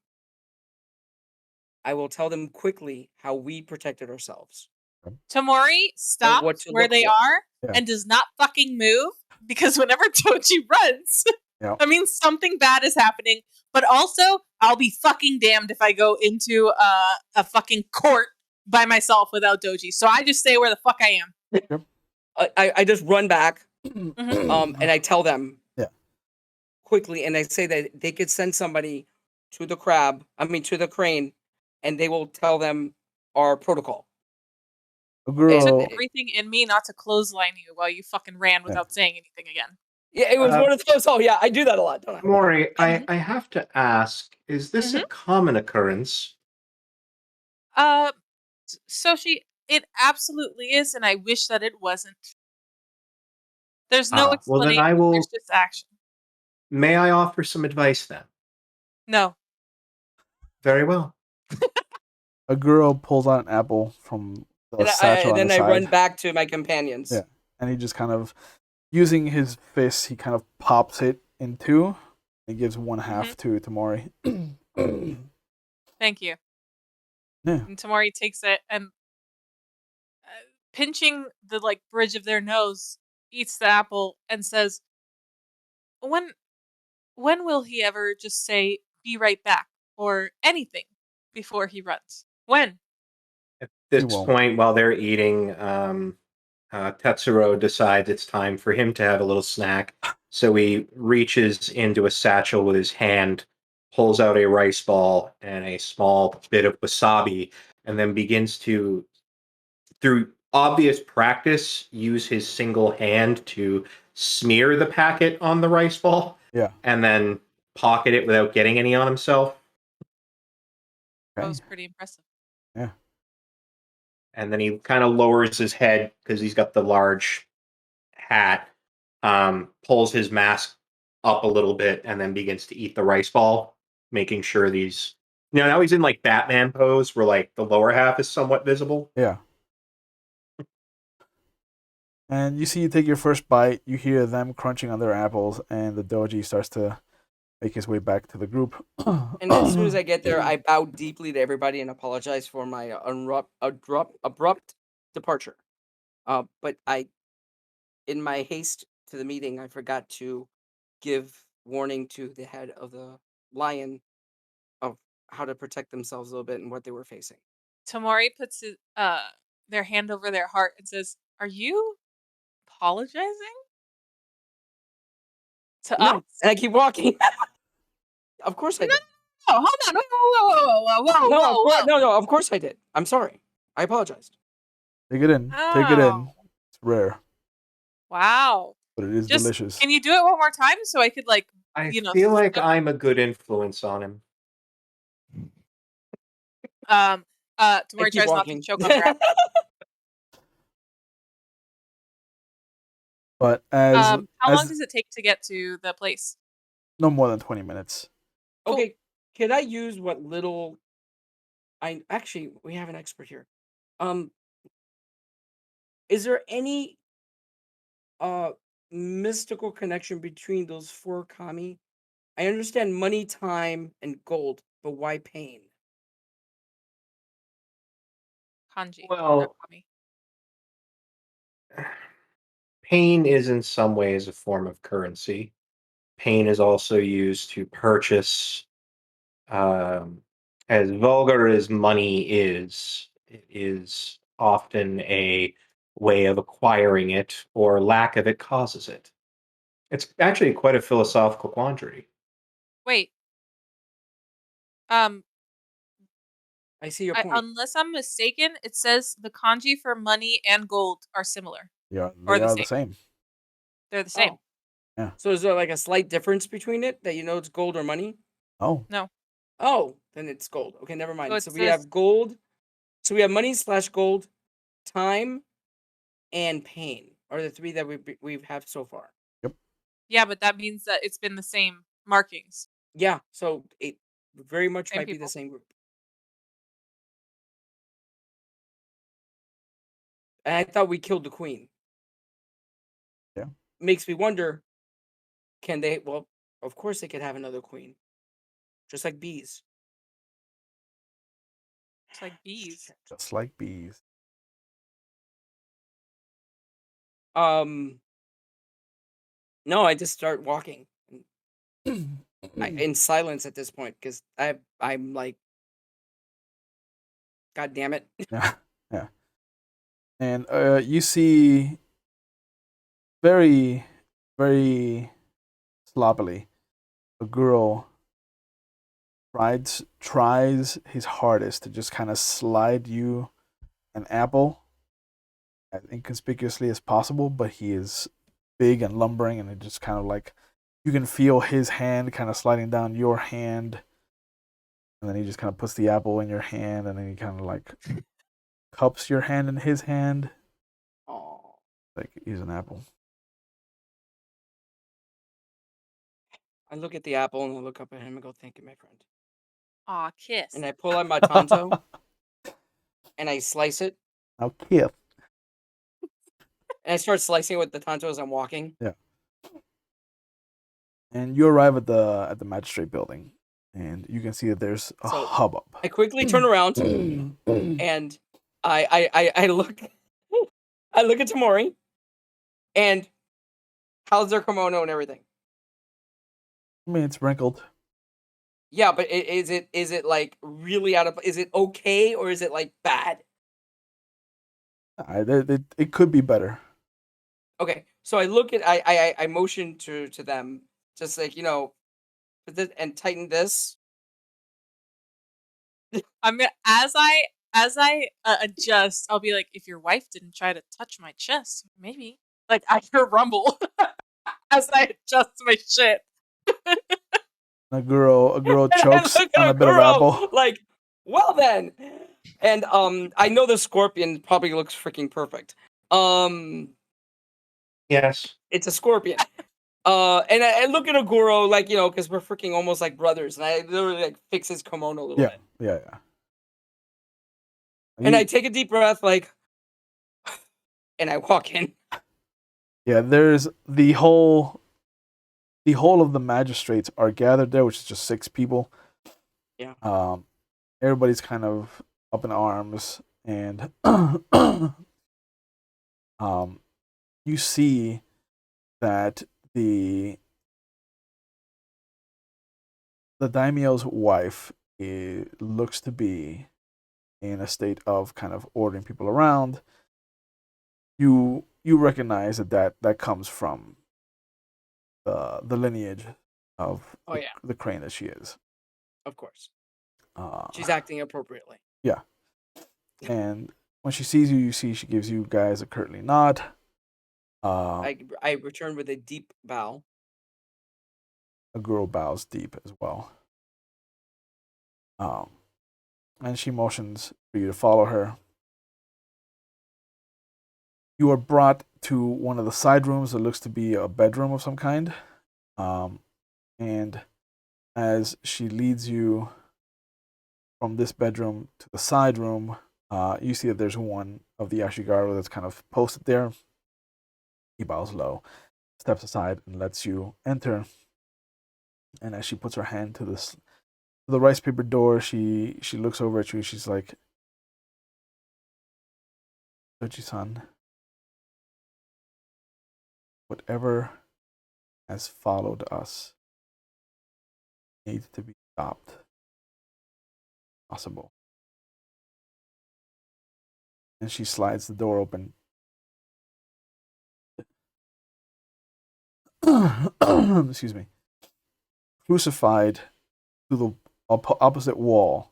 I will tell them quickly how we protected ourselves. Tamori stops what to where look they for. are Yeah. and does not fucking move because whenever Tochi runs, Yeah. that means something bad is happening. But also, I'll be fucking damned if I go into a fucking court by myself without Doji. So I just stay where the fuck I am. I just run back, Mhm. and I tell them Yeah. quickly, and I say that they could send somebody to the to the crane, and they will tell them our protocol. It took Aguro, everything in me not to clothesline you while you fucking ran without saying anything again. Yeah, it was one of those. Oh yeah, I do that a lot, don't I? Maury, I have to ask, is this a common occurrence? It absolutely is, and I wish that it wasn't. There's no Well, explanation. then I will. There's just action. May I offer some advice then? No. Very well. Aguro pulls out an apple from the And satchel on then the I side. run back to my companions. Yeah. And he just kind of, using his fist, he kind of pops it in two and gives one half to Tamori. Thank you. Yeah. And Tamori takes it and, pinching the bridge of their nose, eats the apple and says, "When will he ever just say, 'Be right back,' or anything before he runs? When?" At this He won't. point, while they're eating, Tetsuro decides it's time for him to have a little snack. So he reaches into a satchel with his hand, pulls out a rice ball and a small bit of wasabi, and then begins to, through obvious practice, use his single hand to smear the packet on the rice ball. Yeah. And then pocket it without getting any on himself. That Okay. was pretty impressive. Yeah. And then he kind of lowers his head because he's got the large hat, pulls his mask up a little bit, and then begins to eat the rice ball, making sure these. Now he's in Batman pose where the lower half is somewhat visible. Yeah. And you take your first bite, you hear them crunching on their apples, and the doji starts to make his way back to the group. And as soon as I get there, I bow deeply to everybody and apologize for my abrupt departure. But in my haste to the meeting, I forgot to give warning to the head of the lion of how to protect themselves a little bit and what they were facing. Tamori puts their hand over their heart and says, "Are you apologizing to No, us?" and I keep walking. Of course I did. Oh, hold on! Whoa! No, of course, no, of course I did. I'm sorry. I apologized. Take it in. Take it in. It's rare, Wow. but it is Just delicious. can you do it one more time so I could like I you know feel like step- I'm a good influence on him. Tamori keep tries not to walking. choke on their apple. But How long as does it take to get to the place? no more than 20 minutes. Cool. Okay, can I use what little we have an expert here. Is there any mystical connection between those 4 kami? I understand money, time, and gold, but why pain? Kanji. Well, not kami. pain is in some ways a form of currency. Pain is also used to purchase. As vulgar as money is, it is often a way of acquiring it, or lack of it causes it. It's actually quite a philosophical quandary. Wait. I see your point. Unless I'm mistaken, it says the kanji for money and gold are similar. Yeah, Or they the are the same. They're the same. Oh. Yeah. So is there like a slight difference between it that you know it's gold or money? Oh, No. Oh, then it's gold. Okay, never mind. So it So we says have gold. So we have money / gold, time, and pain are the 3 that we have so far. yeah, but that means that it's been the same markings. Yeah, so it very much Same might be the people. same group. And I thought we killed the queen. Yeah. Makes me wonder, can they? Well, of course they could have another queen, just like bees. It's like bees. just like bees. No, I just start walking in silence at this point because I'm like, God damn it. Yeah, yeah. And you see very, very sloppily a girl tries his hardest to just kind of slide you an apple as inconspicuously as possible, but he is big and lumbering, and it just kind of like you can feel his hand kind of sliding down your hand, and then he just kind of puts the apple in your hand, and then he kind of like cups your hand in his hand, Oh, like he's an apple. I look at the apple and I look up at him and go, "Thank you, my friend." Aw, kiss. And I pull out my tanto and I slice it. Now kiss. And I start slicing it with the tanto as I'm walking. Yeah. And you arrive at the magistrate building, and you can see that there's a So, hubbub. I quickly turn around and I look I look at Tamori and how's their kimono and everything. I mean, it's wrinkled. Yeah, but is it like really out of? Is it okay or is it like bad? It could be better. Okay, so I look at I motion to them just like put this and tighten this. I'm gonna as I adjust, I'll be like, if your wife didn't try to touch my chest, maybe. Like I hear rumble as I adjust my shit. A girl And I chokes look at on a a bit of girl apple. like, well then, and I know the scorpion probably looks freaking perfect. Yes. It's a scorpion. And I look at Aguro like because we're freaking almost like brothers, and I literally like fix his kimono a little Yeah, bit, yeah. and I take a deep breath like, and I walk in. Yeah, there's the whole of the magistrates are gathered there, which is just 6 people. Yeah. Everybody's kind of up in arms, and you see that the the daimyo's wife looks to be in a state of kind of ordering people around. You recognize that comes from the lineage of Oh yeah, the crane that she is. of course. Uh, She's acting appropriately. yeah, and when she sees you, you see she gives you guys a curtly nod. I return with a deep bow. A girl bows deep as well. And she motions for you to follow her. You are brought to one of the side rooms that looks to be a bedroom of some kind. And as she leads you from this bedroom to the side room, you see that there's one of the Ashigaru that's kind of posted there. He bows low, steps aside, and lets you enter. And as she puts her hand to the rice paper door, she looks over at you. She's like, Sochi-san, whatever has followed us needs to be stopped. Possible. And she slides the door open. Excuse me. Crucified to the opposite wall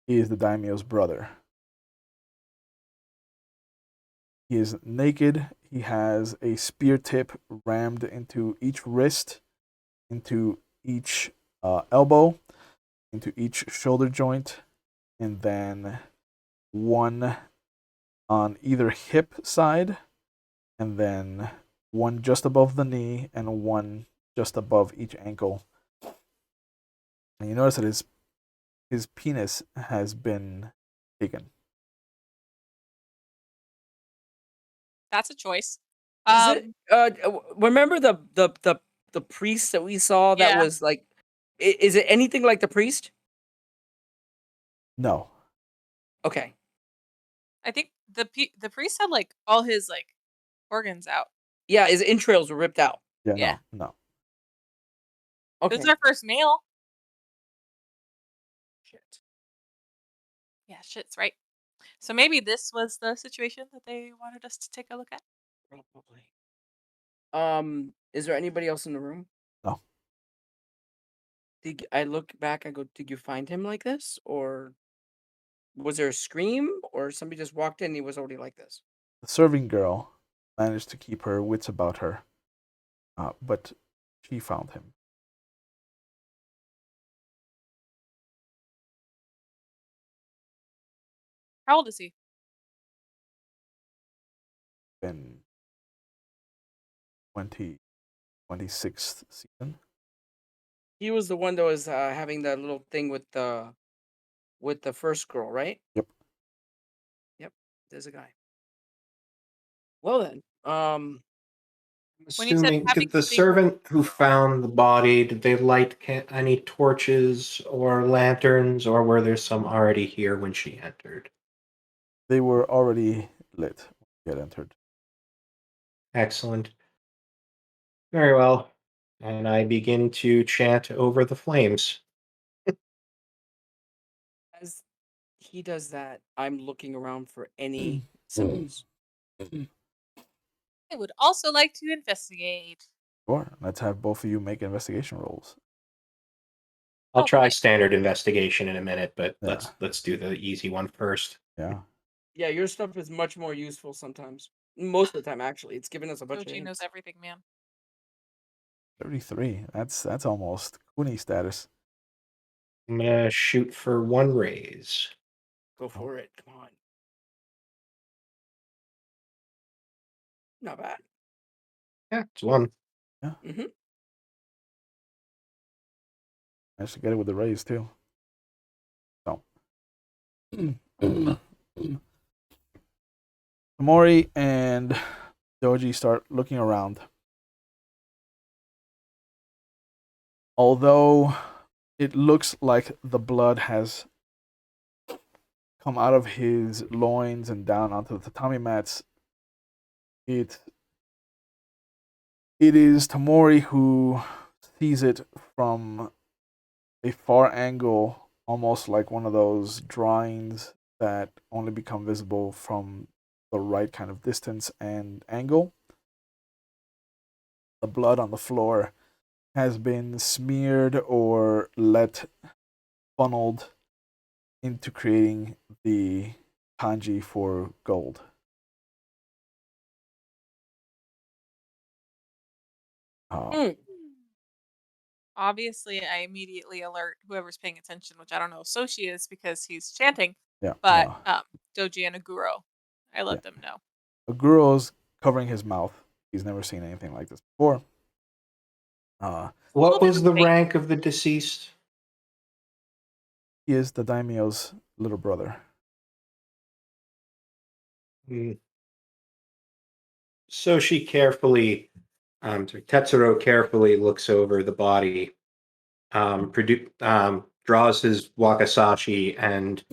is the daimyo's brother. He is naked. He has a spear tip rammed into each wrist, into each elbow, into each shoulder joint, and then one on either hip side, and then one just above the knee, and one just above each ankle. And you notice that his penis has been taken. That's a choice. Is it? Remember the priest that we saw that Yeah. was like, is it anything like the priest? No. I Okay. think the priest had like all his like organs out. Yeah, his entrails were ripped out. Yeah, Yeah. no. Okay. This is our first meal. Shit. Yeah, shit's right. So maybe this was the situation that they wanted us to take a look at. Probably. Is there anybody else in the room? No. I look back and go, did you find him like this? Or was there a scream? Or somebody just walked in and he was already like this? The serving girl managed to keep her wits about her, but she found him. How old is he? In 26th season. He was the one that was having that little thing with the first girl, right? Yep. Yep. There's a guy. Well then, When you said Assuming, having did the thing with servant who found the body, did they light any torches or lanterns, or were there some already here when she entered? They were already lit when she had entered. Excellent. Very well. And I begin to chant over the flames. as he does that, I'm looking around for any symbols. I would also like to investigate. Sure. Let's have both of you make investigation rolls. I'll try Okay. standard investigation in a minute, but Yeah. let's do the easy one first. Yeah. Yeah, your stuff is much more useful sometimes. Most of the time, actually, it's given us a bunch of Doji knows hints. everything, man. 33. That's almost Kuni status. I'm gonna shoot for one raise. Go for it. Come on. Not bad. Yeah, it's one. Yeah. Mm-hmm. Managed to get it with the raise too. So Mori and Doji start looking around. Although it looks like the blood has come out of his loins and down onto the tatami mats, it is Tamori who sees it from a far angle, almost like one of those drawings that only become visible from the right kind of distance and angle. The blood on the floor has been smeared or funneled into creating the kanji for gold. Mm. Obviously, I immediately alert whoever's paying attention, which I don't know if Soshi is because he's chanting, Yeah, but no. Doji and Aguro, I let Yeah. them know. Aguro's covering his mouth. He's never seen anything like this before. What was the Wait. rank of the deceased? He is the daimyo's little brother. So she carefully, Tetsuro carefully looks over the body, draws his wakizashi and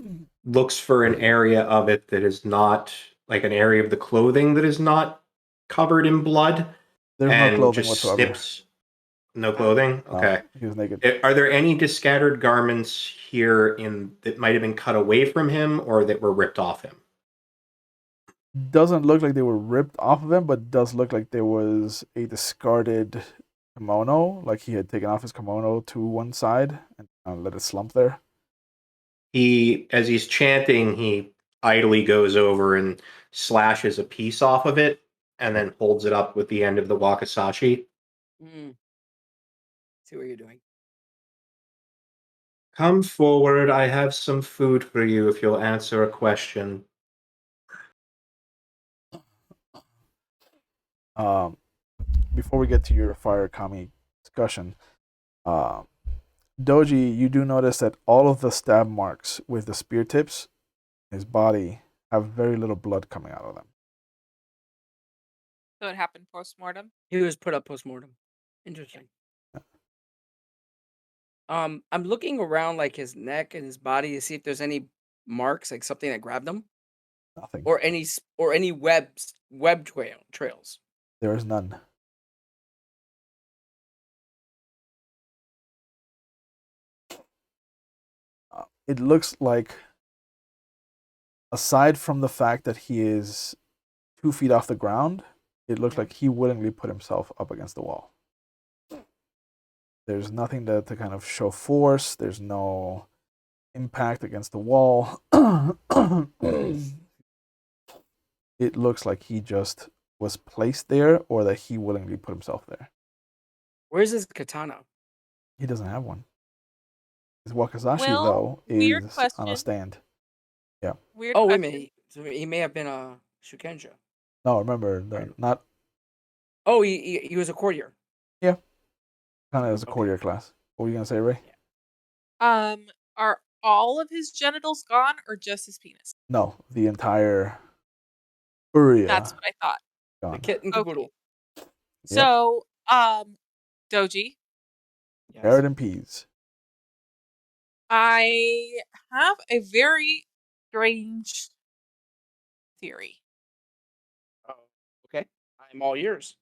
looks for an area of it that is not like an area of the clothing that is not covered in blood. There's no and clothing just whatsoever. snips. No clothing? No, Okay. he was naked. Are there any discattered garments here that might have been cut away from him or that were ripped off him? Doesn't look like they were ripped off of him, but does look like there was a discarded kimono, like he had taken off his kimono to one side and let it slump there. As he's chanting, he idly goes over and slashes a piece off of it and then holds it up with the end of the wakizashi. See what you're doing. Come forward. I have some food for you if you'll answer a question. Before we get to your fire kami discussion, Doji, you do notice that all of the stab marks with the spear tips, his body, have very little blood coming out of them. So it happened post-mortem? He was put up post-mortem. Interesting. I'm looking around like his neck and his body to see if there's any marks, like something that grabbed him, Nothing. or any web trails. There is none. It looks like, aside from the fact that he is 2 feet off the ground, it looks like he willingly put himself up against the wall. There's nothing to kind of show force. There's no impact against the wall. It looks like he just was placed there or that he willingly put himself there. Where's his katana? He doesn't have one. His wakizashi, Well, though, weird is on a question. stand. Yeah. Weird Oh, wait a question. minute. So he may have been a shukenja. No, remember, not Oh, he was a courtier. kind of as a Okay. courtier class. What were you going to say, Ray? Are all of his genitals gone or just his penis? No, the entire area That's what I thought. The gone. kit and caboodle. So, Doji, Yes. Carrot and peas. I have a very strange theory. Oh, okay. I'm all ears.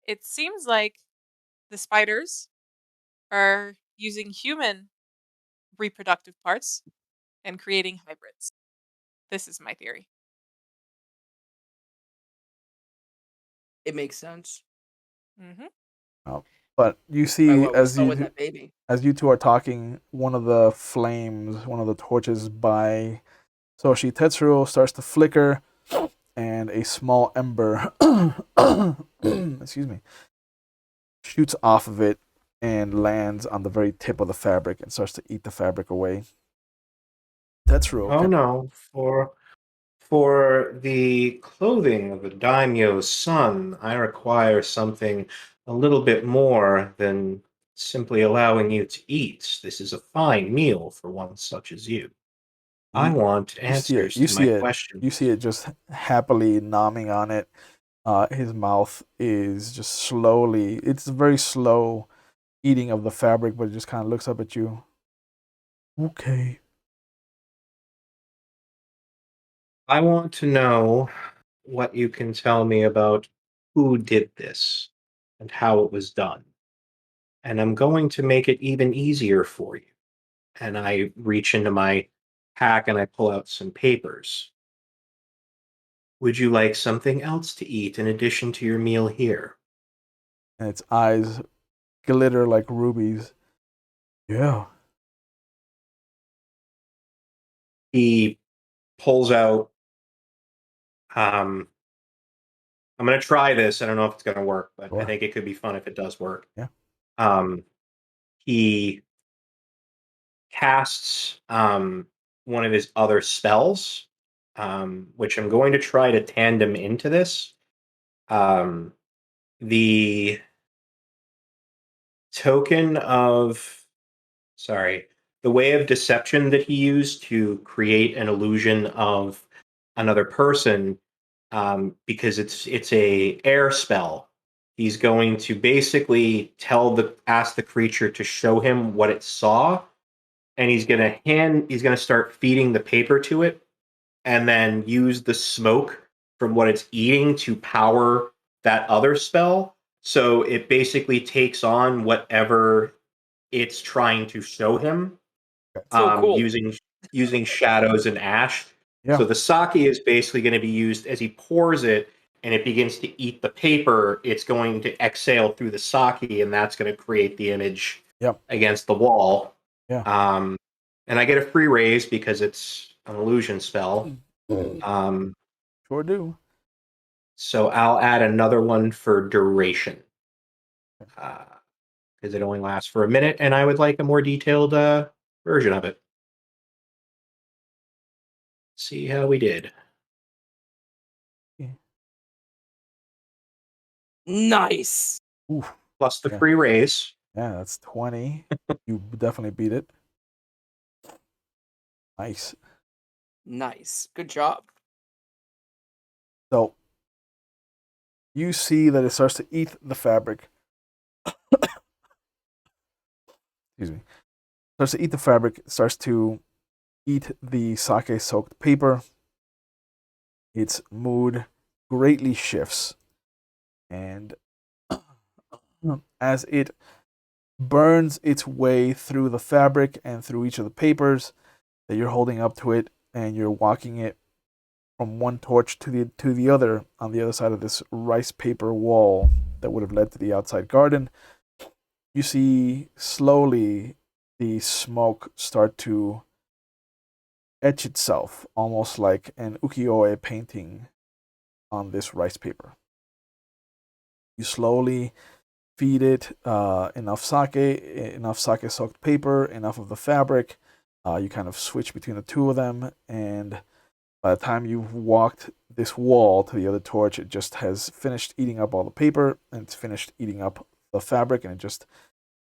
It seems like the spiders are using human reproductive parts and creating hybrids. This is my theory. It makes sense. Mm-hmm. But you see, What's up with that baby? as you two are talking, one of the flames, one of the torches by Soshi Tetsuro starts to flicker, and a small ember, excuse me, shoots off of it and lands on the very tip of the fabric and starts to eat the fabric away. Tetsuro. Oh no, for the clothing of a daimyo's son, I require something a little bit more than simply allowing you to eat. This is a fine meal for one such as you. I want answers to my questions. You see it just happily nomming on it. His mouth is just slowly, it's a very slow eating of the fabric, but it just kind of looks up at you. Okay. I want to know what you can tell me about who did this and how it was done. And I'm going to make it even easier for you. and I reach into my pack and I pull out some papers. Would you like something else to eat in addition to your meal here? And its eyes glitter like rubies. Yeah. He pulls out. I'm going to try this. I don't know if it's going to work, but I Sure. think it could be fun if it does work. Yeah. He casts one of his other spells, which I'm going to try to tandem into this. The token of, sorry, the way of deception that he used to create an illusion of another person, because it's a air spell. He's going to basically ask the creature to show him what it saw, and he's gonna start feeding the paper to it, and then use the smoke from what it's eating to power that other spell. So it basically takes on whatever it's trying to show him, So cool. using shadows and ash. Yeah. So the sake is basically going to be used as he pours it and it begins to eat the paper. It's going to exhale through the sake, and that's going to create the image Yep. against the wall. Yeah. And I get a free raise because it's an illusion spell. Sure do. So I'll add another one for duration. Because it only lasts for a minute, and I would like a more detailed version of it. See how we did. Nice. Oof. Plus the Yeah. free raise. Yeah, that's 20. You definitely beat it. Nice. Nice. Good job. So you see that it starts to eat the fabric. Excuse me. Starts to eat the fabric, starts to eat the sake soaked paper. Its mood greatly shifts. And as it burns its way through the fabric and through each of the papers that you're holding up to it, and you're walking it from one torch to the other on the other side of this rice paper wall that would have led to the outside garden, you see slowly the smoke start to etch itself, almost like an ukiyo-e painting on this rice paper. You slowly feed it enough sake soaked paper, enough of the fabric. You kind of switch between the two of them, and by the time you've walked this wall to the other torch, it just has finished eating up all the paper, and it's finished eating up the fabric, and it just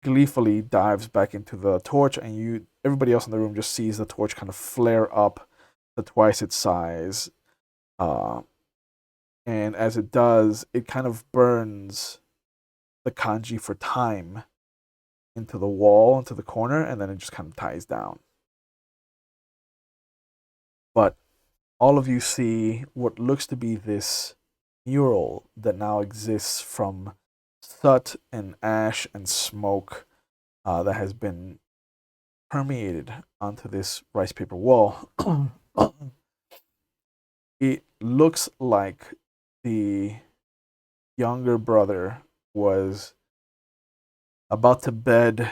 gleefully dives back into the torch, and everybody else in the room just sees the torch kind of flare up to twice its size. And as it does, it kind of burns the kanji for time into the wall, into the corner, and then it just kind of dies down. But all of you see what looks to be this mural that now exists from soot and ash and smoke that has been permeated onto this rice paper wall. It looks like the younger brother was about to bed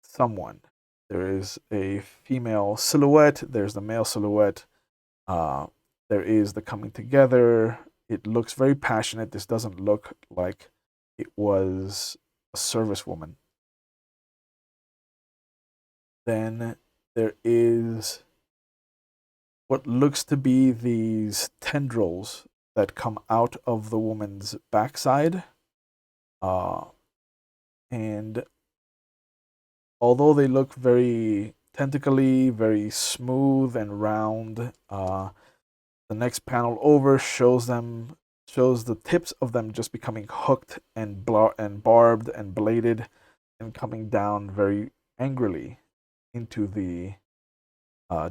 someone. There is a female silhouette, there's the male silhouette, there is the coming together. It looks very passionate. This doesn't look like it was a service woman. Then there is what looks to be these tendrils that come out of the woman's backside. And although they look very tentacly, very smooth and round, the next panel over shows the tips of them just becoming hooked and barbed and bladed and coming down very angrily into the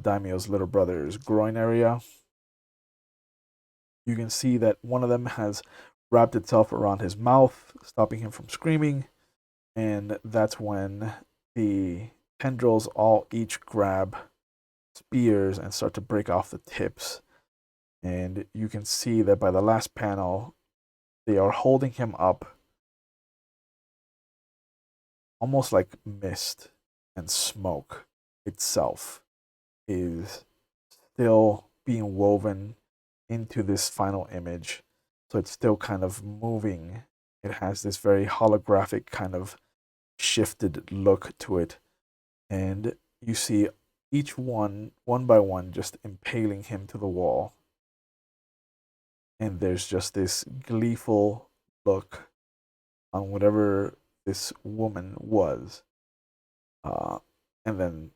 daimyo's little brother's groin area. You can see that one of them has wrapped itself around his mouth, stopping him from screaming, and that's when the tendrils all each grab spears and start to break off the tips. And you can see that by the last panel, they are holding him up almost like mist, and smoke itself is still being woven into this final image. So it's still kind of moving. It has this very holographic kind of shifted look to it. And you see each one by one, just impaling him to the wall. And there's just this gleeful look on whatever this woman was. And then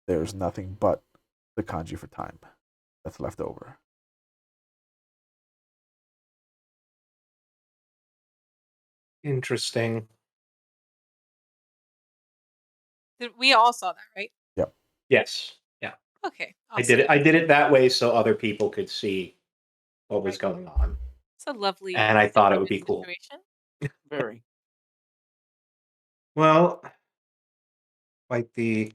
there's nothing but the kanji for time that's left over. Interesting. We all saw that, right? Yep. Yes. Yeah. Okay. I Awesome. did it that way so other people could see what was Right. going on. It's a lovely. And I thought it would be cool. situation. Very. Well, quite the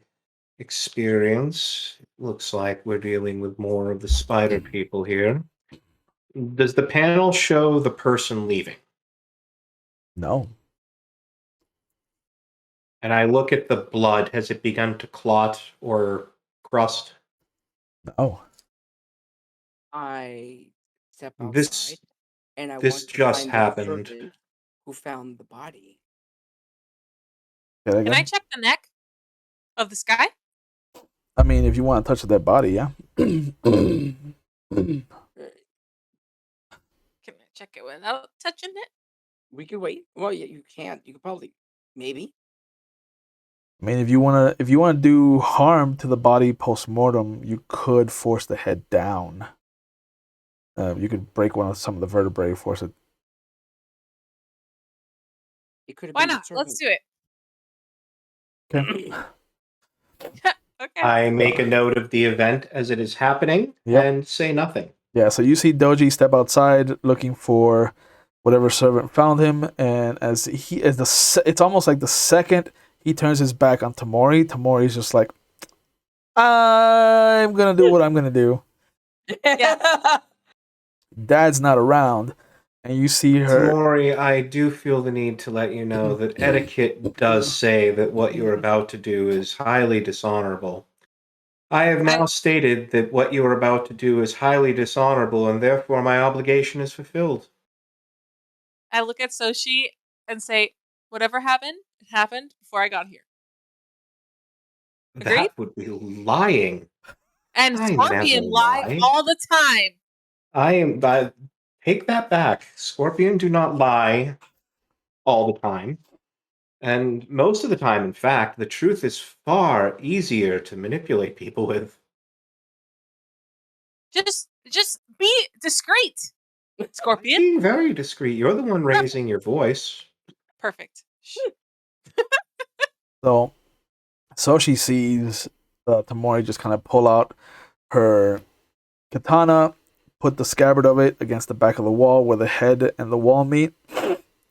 experience. Looks like we're dealing with more of the spider people here. Does the panel show the person leaving? No. And I look at the blood. Has it begun to clot or crust? No. I step outside This and I this want to just find happened. the servant who found the body. Say that Can I again? check the neck of this guy? I mean, if you want to touch that body, yeah. Can I check it without touching it? We could wait. Well, yeah, you can't. You could probably, maybe. I mean, if you wanna do harm to the body post mortem, you could force the head down. You could break some of the vertebrae, force it. It could have Why been not? the Let's servant. do it. Okay. Okay. I make a note of the event as it is happening Yep. and say nothing. Yeah. So you see Doji step outside looking for whatever servant found him, and it's almost like the second he turns his back on Tamori's just like, I'm gonna do what I'm gonna do. Dad's not around, and you see her. Tamori, I do feel the need to let you know that etiquette does say that what you're about to do is highly dishonorable. I have now stated that what you are about to do is highly dishonorable, and therefore my obligation is fulfilled. I look at Soshi and say, whatever happened, it happened before I got here. Agreed? That would be lying. And I Scorpion never lie lie. all the time. Take that back. Scorpion do not lie all the time. And most of the time, in fact, the truth is far easier to manipulate people with. Just be discreet, Scorpion. Being very discreet. You're the one raising your voice. Perfect. Shh. So she sees Tamori just kind of pull out her katana, put the scabbard of it against the back of the wall where the head and the wall meet,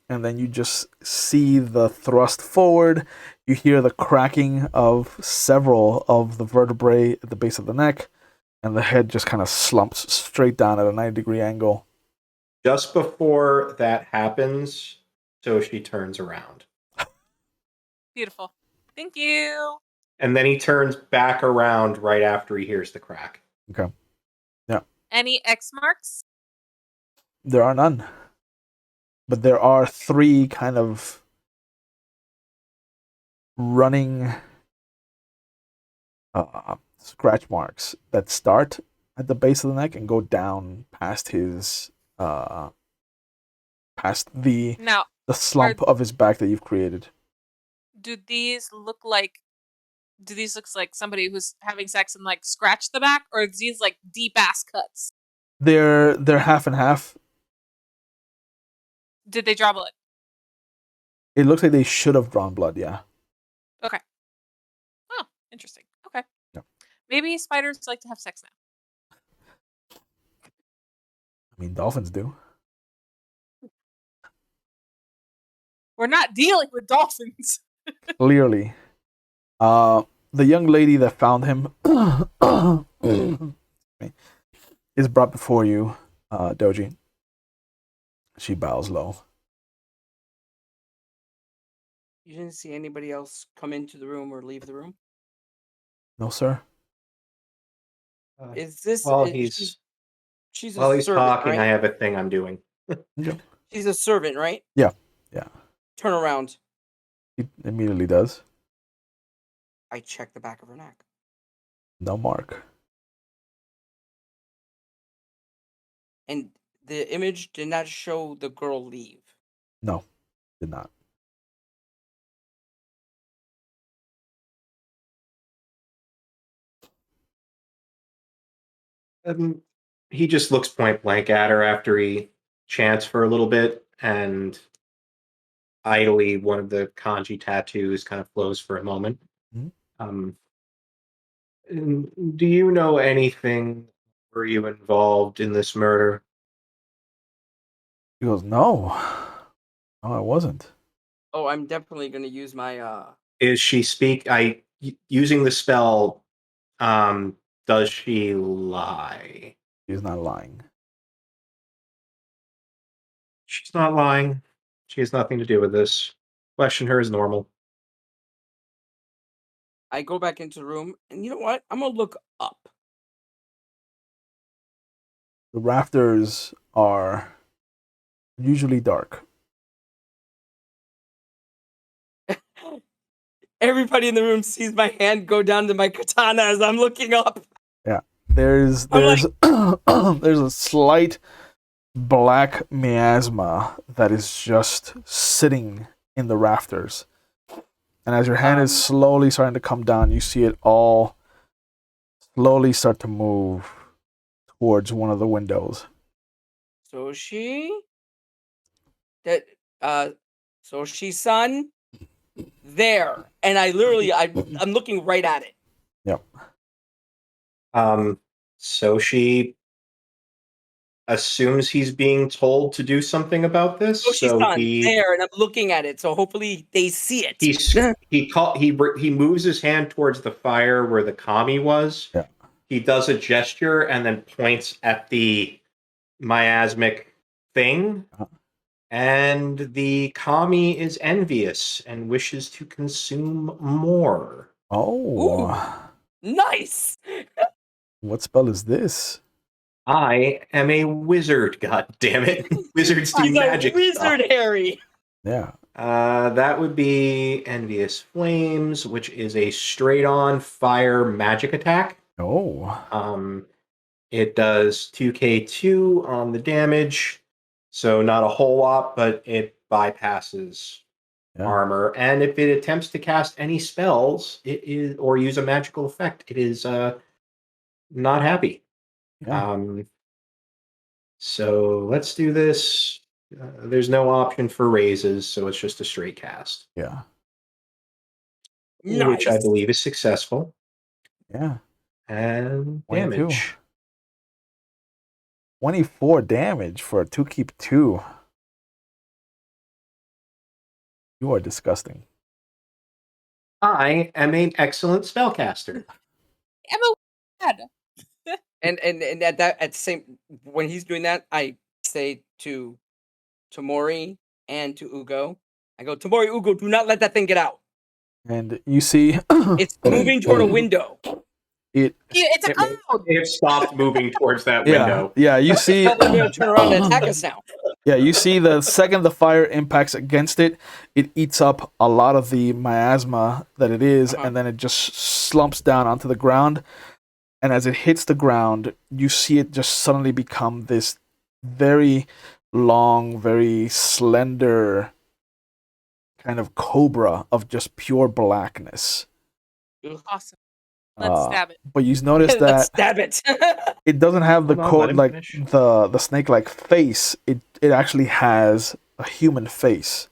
and then you just see the thrust forward. You hear the cracking of several of the vertebrae at the base of the neck, and the head just kind of slumps straight down at a 90-degree angle. Just before that happens, Toshi turns around. Beautiful. Thank you. And then he turns back around right after he hears the crack. Okay. Yeah. Any X marks? There are none. But there are 3 kind of running scratch marks that start at the base of the neck and go down past his past the Now, slump of his back that you've created. do these look like somebody who's having sex and like scratch the back, or are these like deep ass cuts? They're half and half. Did they draw blood? It looks like they should have drawn blood, yeah. Okay. Oh, interesting. Okay. Yeah. Maybe spiders like to have sex now. I mean, dolphins do. We're not dealing with dolphins. Clearly. the young lady that found him is brought before you, Doji. She bows low. You didn't see anybody else come into the room or leave the room? No, sir. Is this While she's a while he's servant, talking, right? I have a thing I'm doing. Okay. She's a servant, right? Yeah. Turn around. He immediately does. I check the back of her neck. No mark. And the image did not show the girl leave. No, did not. He just looks point blank at her after he chants for a little bit, and idly one of the kanji tattoos kind of flows for a moment. Mhm. Do you know anything? Were you involved in this murder? He goes, no. No, I wasn't. Oh, I'm definitely gonna use my Is she using the spell? Does she lie? He's not lying. She's not lying. She has nothing to do with this. Question her is normal. I go back into the room, and you know what? I'm gonna look up. The rafters are usually dark. Everybody in the room sees my hand go down to my katana as I'm looking up. There's I'm like- there's a slight black miasma that is just sitting in the rafters. And as your hand is slowly starting to come down, you see it all slowly start to move towards one of the windows. So she son there, and I'm looking right at it. Yep. So she assumes he's being told to do something about this. So there, and I'm looking at it. So hopefully they see it. He moves his hand towards the fire where the kami was. Yeah. He does a gesture and then points at the miasmic thing. Uh-huh. And the kami is envious and wishes to consume more. Oh. Ooh, nice. What spell is this? I am a wizard, god damn it. Wizards do He's magic a wizard, stuff. Harry. Yeah. That would be Envious Flames, which is a straight-on fire magic attack. Oh. It does 2k2 on the damage, so not a whole lot, but it bypasses armor. And if it attempts to cast any spells, or use a magical effect, it is not happy. Yeah. So let's do this. There's no option for raises, so it's just a straight cast. Yeah. Nice. Which I believe is successful. Yeah. And 22. damage. 24 damage for a 2-keep-2. You are disgusting. I am an excellent spellcaster. Emma, bad. And at the same when he's doing that, I say to Tamori and to Ugo, I go, Tamori, Ugo, do not let that thing get out. And you see It's moving toward a window. It's a cloud. It stopped moving towards that window. Yeah, you see Tell them to turn around and attack us now. Yeah, you see the second the fire impacts against it, it eats up a lot of the miasma that it is, and then it just slumps down onto the ground. And as it hits the ground, you see it just suddenly become this very long, very slender kind of cobra of just pure blackness. Awesome. Let's stab it. But you notice that Let's stab it. it doesn't have the Hold on, let him finish. the snake-like face. It actually has a human face.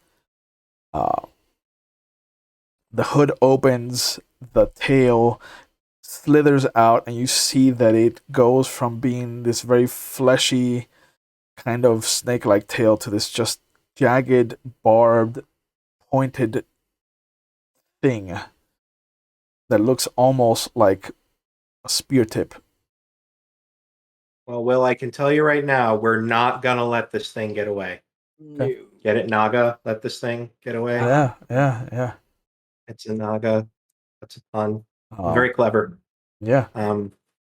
The hood opens, the tail slithers out, and you see that it goes from being this very fleshy kind of snake-like tail to this just jagged, barbed, pointed thing that looks almost like a spear tip. Well, Will, I can tell you right now, we're not gonna let this thing get away. No. Get it, Naga? Let this thing get away. Yeah. It's a Naga. That's a pun. Um, Very clever. Yeah.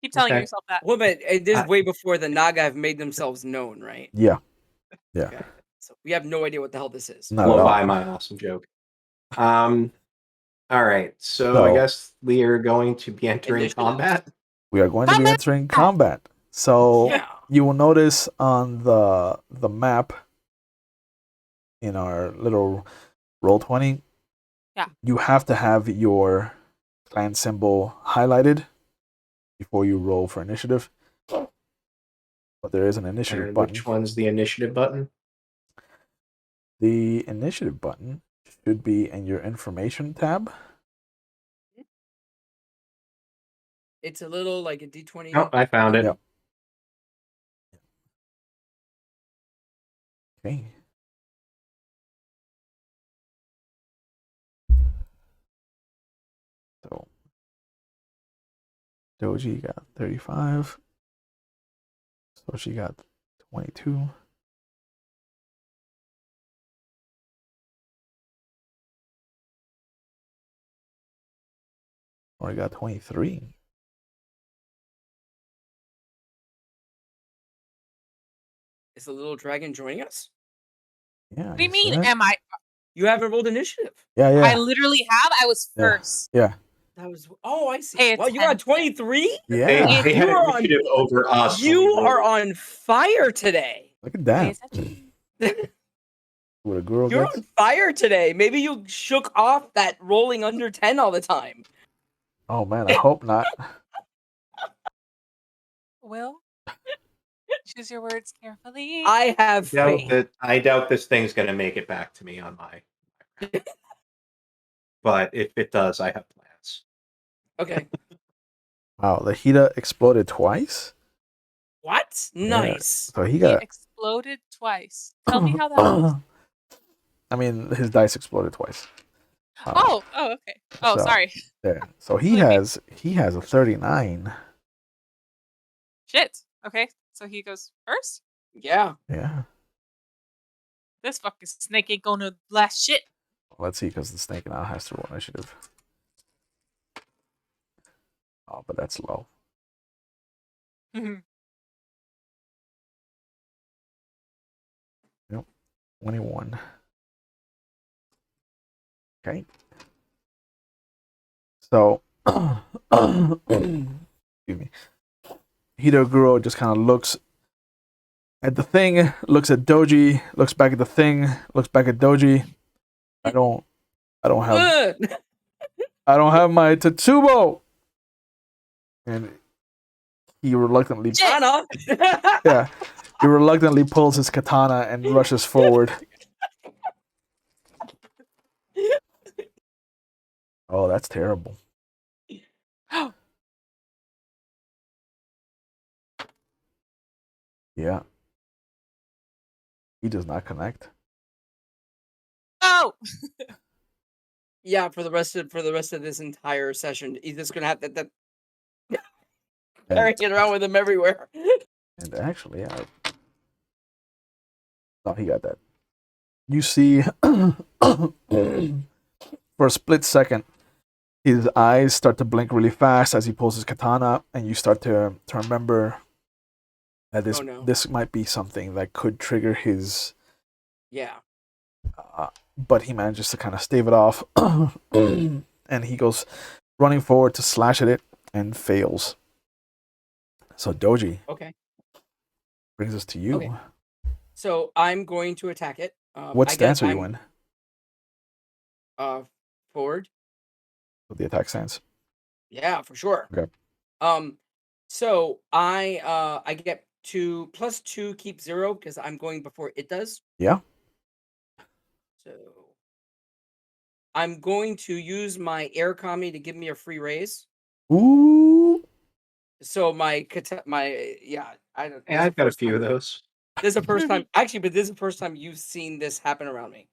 Keep telling Okay. yourself that. Well, but this is way before the Naga have made themselves known, right? Yeah. Okay. So we have no idea what the hell this is. Not at Blow all. by my awesome joke. All right. So So- I guess we are going to be entering Initiative. combat. We are going to be Combat! entering combat. So Yeah. you will notice on the map in our little Roll20, Yeah. you have to have your clan symbol highlighted before you roll for initiative. But there is an initiative And button. which one's the initiative button? The initiative button should be in your information tab. It's a little like a D20. Oh, I found it. Yep. Okay. So Doji got 35. So she got 22. Or I got 23. Is the little dragon joining us? Yeah. What do you see mean? that? Am I? You haven't rolled initiative. Yeah, yeah. I literally have. I was Yeah. first. Yeah. That was. Oh, I see. Pay Well, you got attention. 23. Yeah. They had You are on- initiative over us. when You we rolled. are on fire today. Look at Pay that. attention. What a girl You're gets. on fire today. Maybe you shook off that rolling under 10 all the time. Oh man, I hope not. Will, choose your words carefully. I have faith. I doubt this thing's gonna make it back to me on my but if it does, I have plans. Okay. Wow, the Hida exploded twice. What? Yeah. Nice. So he He got. exploded twice. Tell me how that was. I mean, his dice exploded twice. Oh, okay. Oh, so- sorry. Yeah. So he has a 39. Shit. Okay, so he goes first. Yeah. Yeah. This fucking snake ain't gonna blast shit. Let's see, because the snake now has to roll initiative. Oh, but that's low. 21. Okay. So, excuse me. Hidoguro just kind of looks at the thing, looks at Doji, looks back at the thing, looks back at Doji. I don't have my Tetsubo. And he reluctantly Anna. yeah, he reluctantly pulls his katana and rushes forward. Oh, that's terrible. Yeah. He does not connect. Oh. Yeah, for the rest of this entire session, he's just gonna have that carrying it around with him everywhere. And actually, no, he got that. You see, for a split second, his eyes start to blink really fast as he pulls his katana, and you start to remember that this Oh, no. this might be something that could trigger his. Yeah. But he manages to kind of stave it off, and he goes running forward to slash at it and fails. So Doji Okay. brings us to you. Okay. So I'm going to attack it. What stance are you in Forward. with the attack stance? Yeah, for sure. Okay. So I get to +2 keep 0 because I'm going before it does. Yeah. So I'm going to use my air kami to give me a free raise. Ooh. So I've I've got a few of those. This is the first time actually, but this is the first time you've seen this happen around me.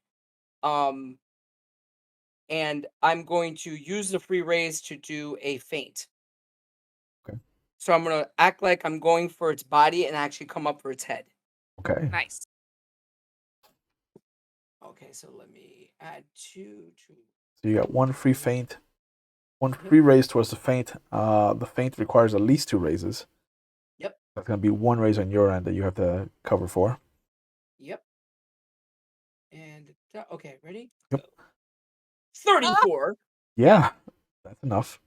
and I'm going to use the free raise to do a feint. Okay. So I'm going to act like I'm going for its body and actually come up for its head. Okay. Nice. Okay, so let me add 2 to... So you got one free feint, one free raise towards the feint. The feint requires at least 2 raises. Yep. That's going to be 1 raise on your end that you have to cover for. Yep. And okay, ready? Yep. Go. 34. Yeah, that's enough.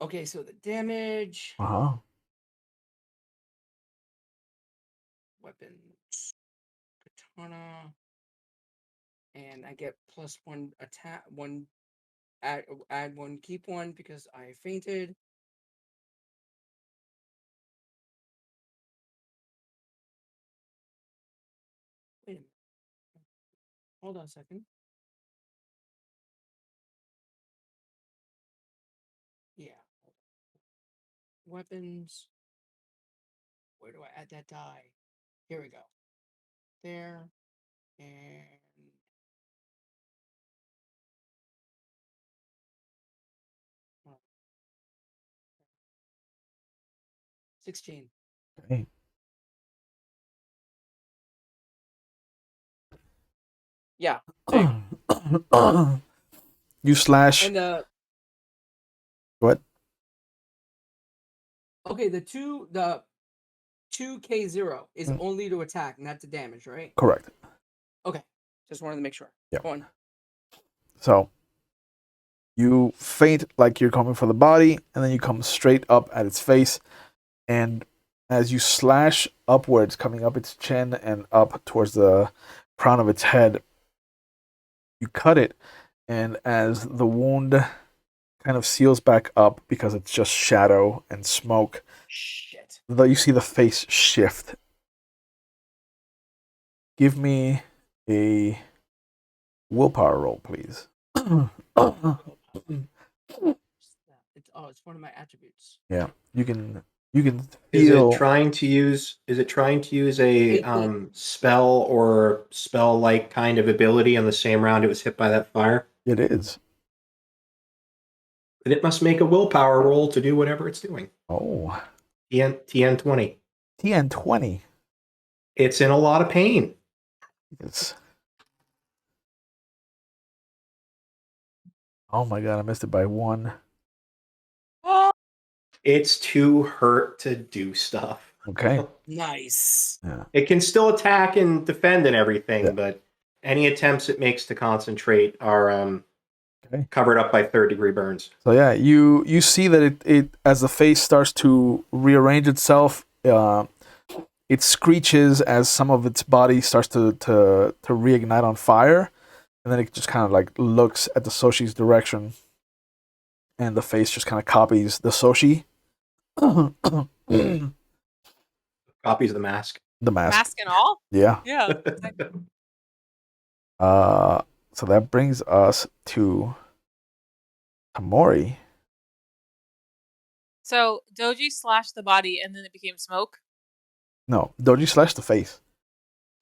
Okay, so the damage, Uh-huh. weapons, katana, and I get +1 attack, add 1, keep 1 because I fainted. Wait a minute. Hold on a second. Yeah. Weapons. Where do I add that die? Here we go. There. And 16. Okay. Yeah. Big. You slash. And What? okay, the 2K0 is only to attack, not to damage, right? Correct. Okay. Just wanted to make sure. Yeah. Go on. So you feint like you're coming for the body, and then you come straight up at its face. And as you slash upwards, coming up its chin and up towards the crown of its head, you cut it. And as the wound kind of seals back up because it's just shadow and smoke, Shit. though you see the face shift. Give me a willpower roll, please. It's one of my attributes. Yeah, you can Is feel. it trying to use a spell or spell-like kind of ability on the same round it was hit by that fire? It is. Then it must make a willpower roll to do whatever it's doing. Oh, TN 20. TN 20. It's in a lot of pain. It's. Oh my god, I missed it by 1. It's too hurt to do stuff. Okay. Nice. Yeah. It can still attack and defend and everything, Yeah. but any attempts it makes to concentrate are Okay. covered up by 3rd-degree burns. So yeah, you see that it as the face starts to rearrange itself, it screeches as some of its body starts to reignite on fire, and then it just kind of like looks at the Soshi's direction, and the face just kind of copies the Soshi. Copies of the mask. The mask. Mask and all? Yeah. Yeah. So that brings us to Tamori. So Doji slashed the body and then it became smoke. No, Doji slashed the face.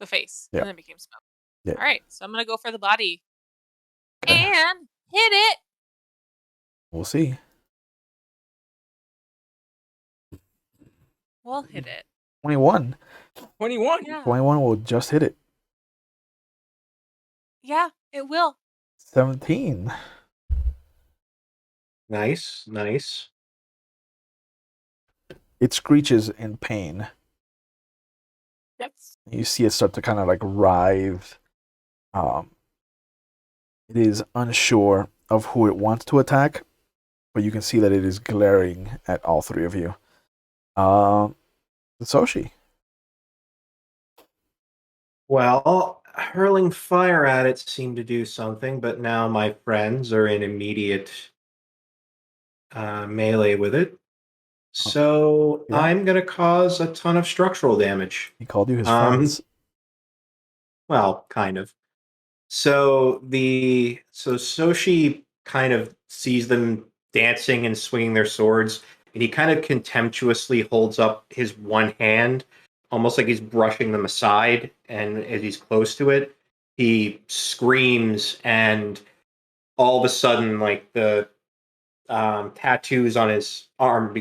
The face. Yeah. And then it became smoke. Yeah. Alright, so I'm gonna go for the body. Okay. And hit it. We'll see. We'll hit it. 21. 21. Yeah. 21 will just hit it. Yeah, it will. 17. Nice. It screeches in pain. Yes. You see it start to kind of like writhe. It is unsure of who it wants to attack, but you can see that it is glaring at all 3 of you. Soshi. Well, hurling fire at it seemed to do something, but now my friends are in immediate melee with it. So Yeah. I'm going to cause a ton of structural damage. He called you his friends. Well, kind of. So Soshi kind of sees them dancing and swinging their swords, and he kind of contemptuously holds up his one hand, almost like he's brushing them aside, and as he's close to it, he screams, and all of a sudden, like the tattoos on his arm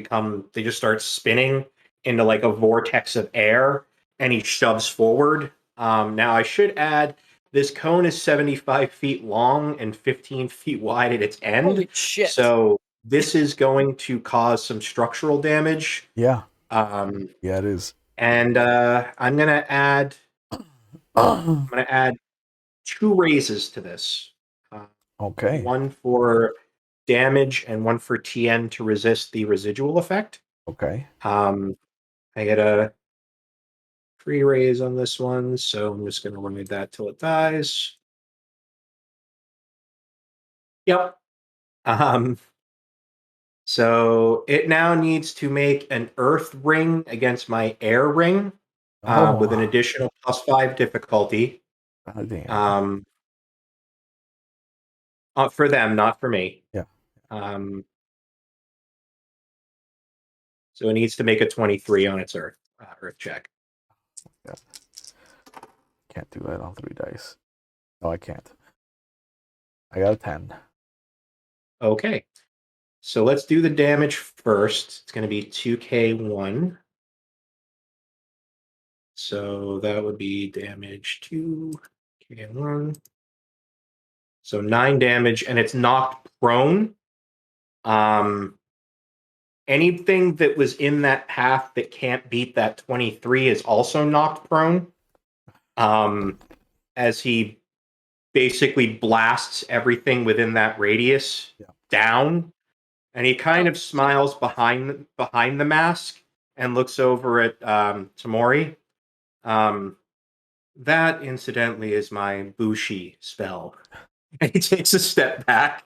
they just start spinning into like a vortex of air, and he shoves forward. Now I should add, this cone is 75 feet long and 15 feet wide at its end. Holy shit. So this is going to cause some structural damage. Yeah. Yeah, it is. And I'm gonna add 2 raises to this. Okay. One for damage and one for TN to resist the residual effect. Okay. I get a free raise on this one, so I'm just going to remove that till it dies. Yep. So it now needs to make an earth ring against my air ring with an additional +5 difficulty. Damn. For them, not for me. Yeah. So it needs to make a 23 on its earth check. Yeah. Can't do that on 3 dice. No, I can't. I got a 10. Okay. So let's do the damage first. It's going to be 2k1. So that would be damage 2k1. So 9 damage, and it's knocked prone. Anything that was in that path that can't beat that 23 is also knocked prone. As he basically blasts everything within that radius down. And he kind of smiles behind the mask and looks over at Tamori. That, incidentally, is my Bushi spell. And he takes a step back.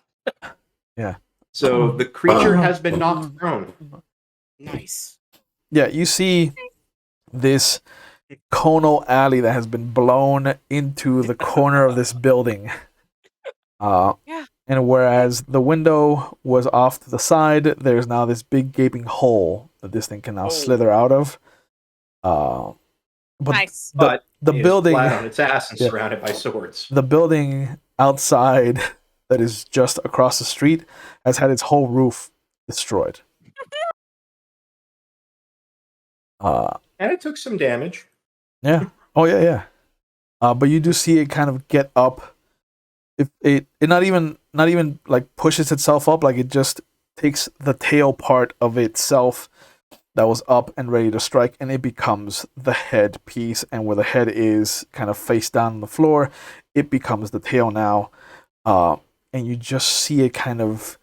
Yeah. So the creature has been knocked prone. Nice. Yeah, you see this conal alley that has been blown into the corner of this building. Yeah. And whereas the window was off to the side, there's now this big gaping hole that this thing can now slither out of. But Nice. But the it is building flat on its ass and surrounded by swords. The building outside that is just across the street has had its whole roof destroyed. And it took some damage. Yeah. Oh yeah. But you do see it kind of get up. If it not even like pushes itself up, like it just takes the tail part of itself that was up and ready to strike, and it becomes the head piece. And where the head is kind of face down on the floor, it becomes the tail now. And you just see it kind of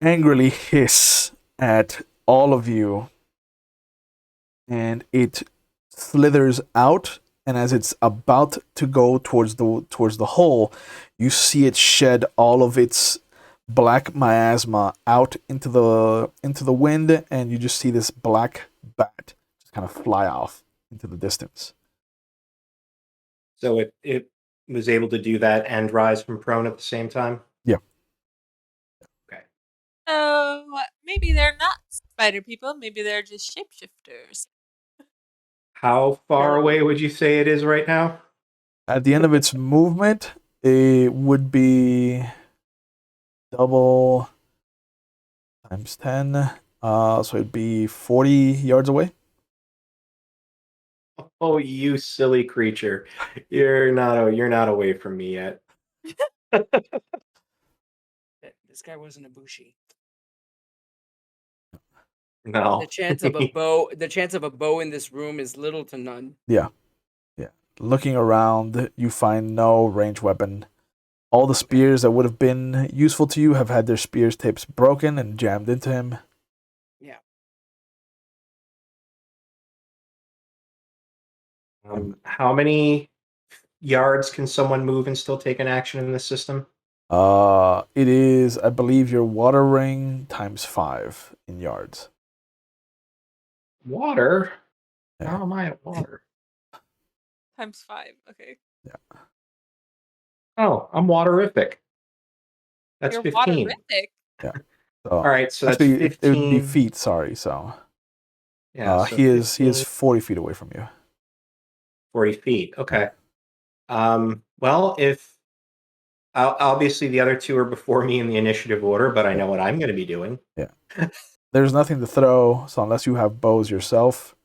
angrily hiss at all of you, and it slithers out. And as it's about to go towards the hole, you see it shed all of its black miasma out into the wind, and you just see this black bat just kind of fly off into the distance. So it was able to do that and rise from prone at the same time? Yeah. Okay. So maybe they're not spider people. Maybe they're just shapeshifters. How far away would you say it is right now? At the end of its movement, it would be double times 10. So it'd be 40 yards away. Oh, you silly creature! You're not away from me yet. This guy wasn't a Bushi. No. The chance of a bow in this room is little to none. Yeah. Looking around, you find no ranged weapon. All the spears that would have been useful to you have had their spears tips broken and jammed into him. Yeah. How many yards can someone move and still take an action in this system? It is, I believe, your water ring times 5 in yards. Water? Yeah. How am I at water? Times 5. Okay. Yeah. Oh, I'm waterific. That's You're 15. waterific. Yeah. So, all right, so actually, that's 15. it would be feet. Sorry. So, yeah, he is 40 feet away from you. 40 feet. Okay. Well, if obviously the other two are before me in the initiative order, but I know what I'm going to be doing. Yeah. There's nothing to throw, so unless you have bows yourself,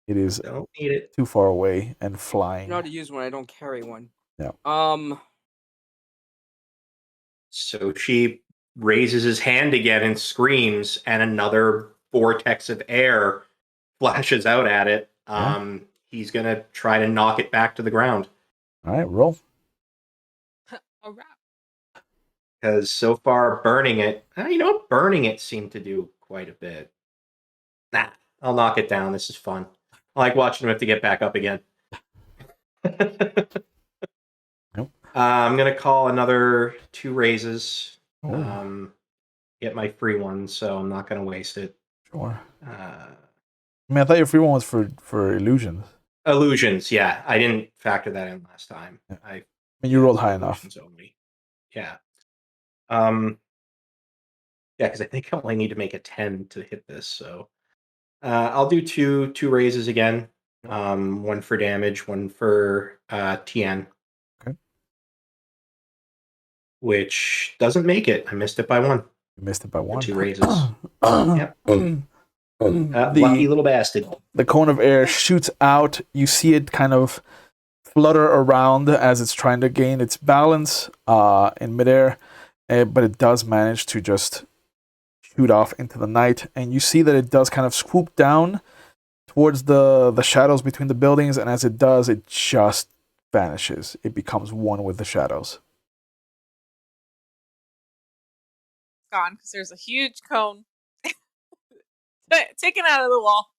it is Don't need it. too far away and I flying. know how to use one. I don't carry one. Yeah. So she raises his hand again and screams, and another vortex of air flashes out at it. He's going to try to knock it back to the ground. All right, roll. A wrap. Because so far, burning it, burning it seemed to do quite a bit. Nah, I'll knock it down. This is fun. I like watching him have to get back up again. Nope. I'm going to call another 2 raises. Oh. Get my free one, so I'm not going to waste it. Sure. I thought your free one was for illusions. Illusions, yeah. I didn't factor that in last time. Yeah. You rolled high enough. Only. Yeah. Yeah, because I think I only need to make a 10 to hit this, so I'll do two raises again. One for damage, one for TN. Okay. Which doesn't make it. I missed it by 1. You missed it by 1. 2 raises. Yep. Lucky little bastard. The cone of air shoots out. You see it kind of flutter around as it's trying to gain its balance in midair, but it does manage to just shoot off into the night. And you see that it does kind of swoop down towards the shadows between the buildings, and as it does, it just vanishes. It becomes one with the shadows. Gone, because there's a huge cone taken out of the wall.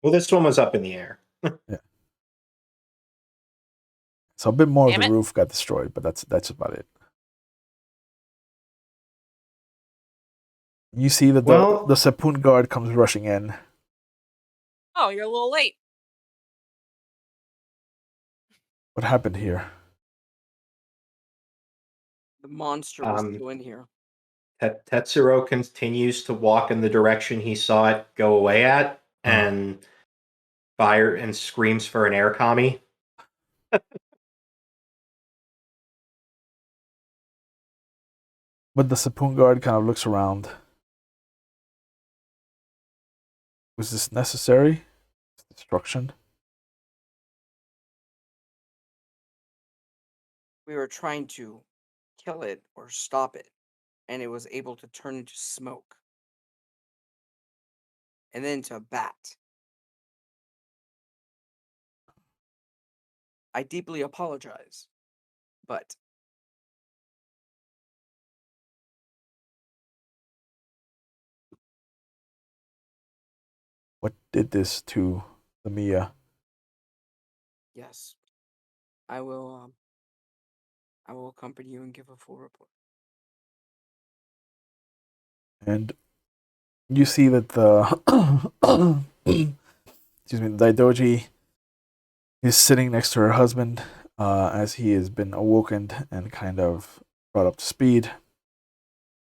Well, this one was up in the air. Yeah. So a bit more Damn of the it. roof got destroyed, but that's about it. You see that the Sapoon guard comes rushing in. Oh, you're a little late. What happened here? The monster was still in here. Tetsuro continues to walk in the direction he saw it go away at, and fire and screams for an air commie. But the Sapoon guard kind of looks around. Was this necessary? Destruction? We were trying to kill it or stop it, and it was able to turn into smoke. And then to a bat. I deeply apologize, but What did this to the Mia? yes, I will accompany you and give a full report. And you see that the excuse me, the Daidoji is sitting next to her husband as he has been awoken and kind of brought up to speed.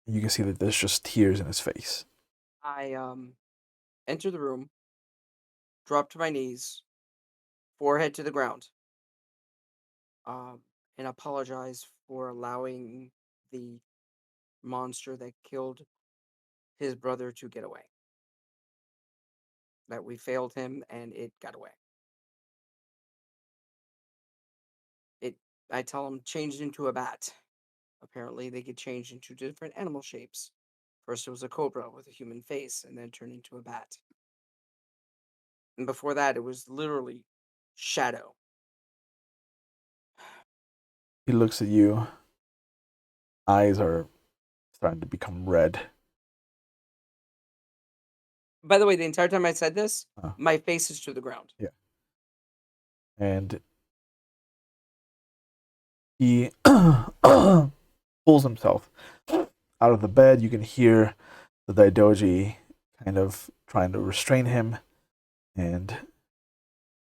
You can see that there's just tears in his face. I enter the room, drop to my knees, forehead to the ground, and apologize for allowing the monster that killed his brother to get away. That we failed him and it got away. I tell him changed into a bat. Apparently they get changed into different animal shapes. First it was a cobra with a human face and then turned into a bat. And before that it was literally shadow. He looks at you. Eyes are starting to become red. By the way, the entire time I said this, my face is to the ground. Yeah. And he pulls himself out of the bed. You can hear the Daidoji kind of trying to restrain him. And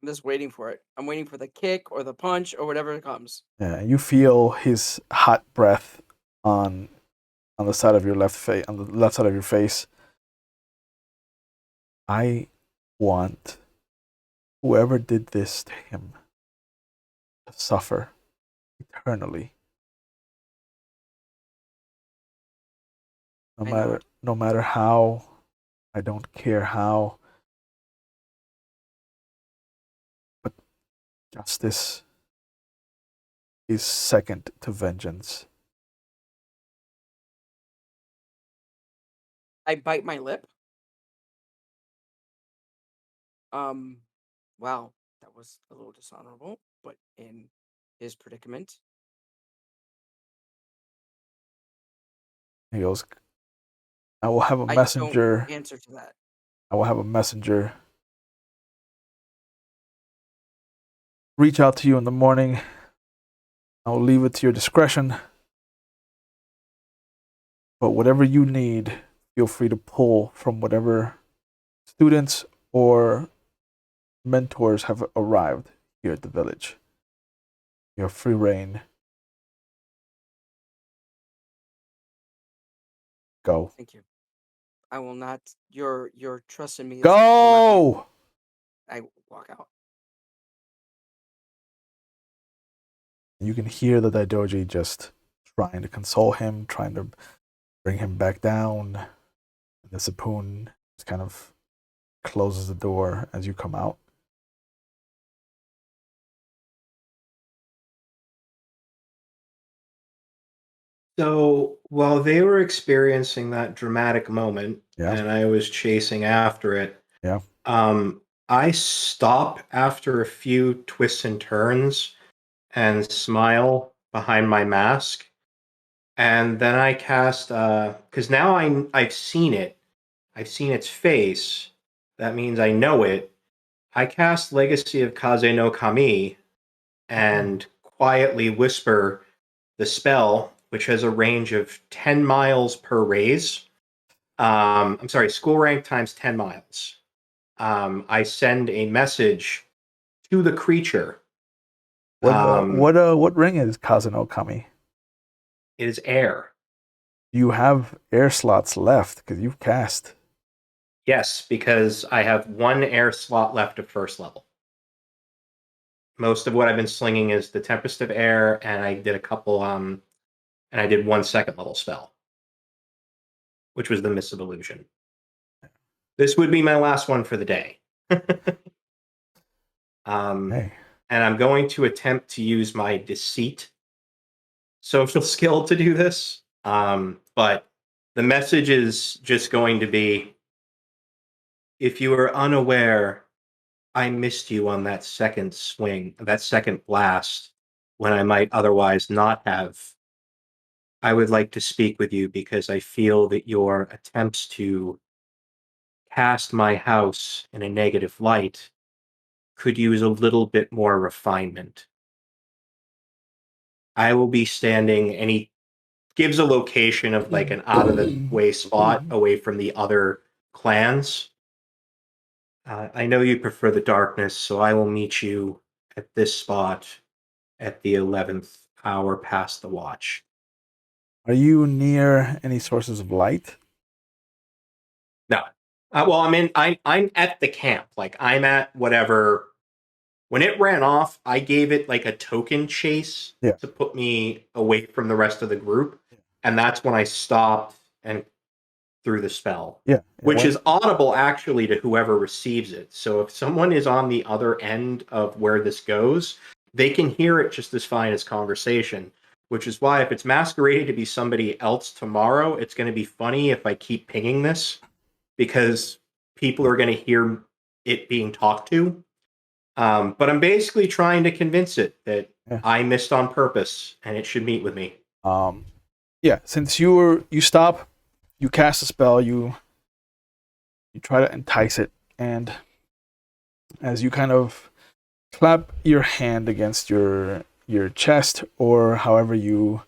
I'm just waiting for it. I'm waiting for the kick or the punch or whatever comes. yeah, you feel his hot breath on the side of your left face, on the left side of your face. I want whoever did this to him to suffer eternally. No matter how, I don't care how, but justice is second to vengeance. I bite my lip. Wow, that was a little dishonorable, but in his predicament. He goes, I will have a I messenger. don't answer to that. I will have a messenger reach out to you in the morning. I will leave it to your discretion. But whatever you need, feel free to pull from whatever students or mentors have arrived here at the village. You have free reign. Go. Thank you. I will not. Your trust in me is Go! I walk out. You can hear the Daidoji just trying to console him, trying to bring him back down. The Sapun just kind of closes the door as you come out. So while they were experiencing that dramatic moment, and I was chasing after it, I stop after a few twists and turns and smile behind my mask, and then I cast because now I've seen it, I've seen its face. That means I know it. I cast Legacy of Kaze no Kami and quietly whisper the spell, which has a range of 10 miles per raise. I'm sorry, school rank times 10 miles. I send a message to the creature. What ring is Kazano Kami? It is air. You have air slots left because you've cast. Yes, because I have one air slot left of first level. Most of what I've been slinging is the Tempest of Air, and I did a couple, and I did one second level spell, which was the Miss of Illusion. This would be my last one for the day. Hey. And I'm going to attempt to use my deceit social skill to do this. But the message is just going to be, if you are unaware, I missed you on that second swing, that second blast, when I might otherwise not have. I would like to speak with you because I feel that your attempts to cast my house in a negative light could use a little bit more refinement. I will be standing, and he gives a location of like an out of the way spot away from the other clans. I know you prefer the darkness, so I will meet you at this spot at the 11th hour past the watch. Are you near any sources of light? No. Well, I'm at the camp. Like, I'm at whatever. When it ran off, I gave it like a token chase to put me away from the rest of the group. And that's when I stopped and threw the spell. Which is audible actually to whoever receives it. So if someone is on the other end of where this goes, they can hear it just as fine as conversation. Which is why if it's masquerading to be somebody else tomorrow, it's going to be funny if I keep pinging this, because people are going to hear it being talked to. But I'm basically trying to convince it that I missed on purpose and it should meet with me. Since you stop, you cast a spell, you try to entice it, and as you kind of clap your hand against your chest, or however you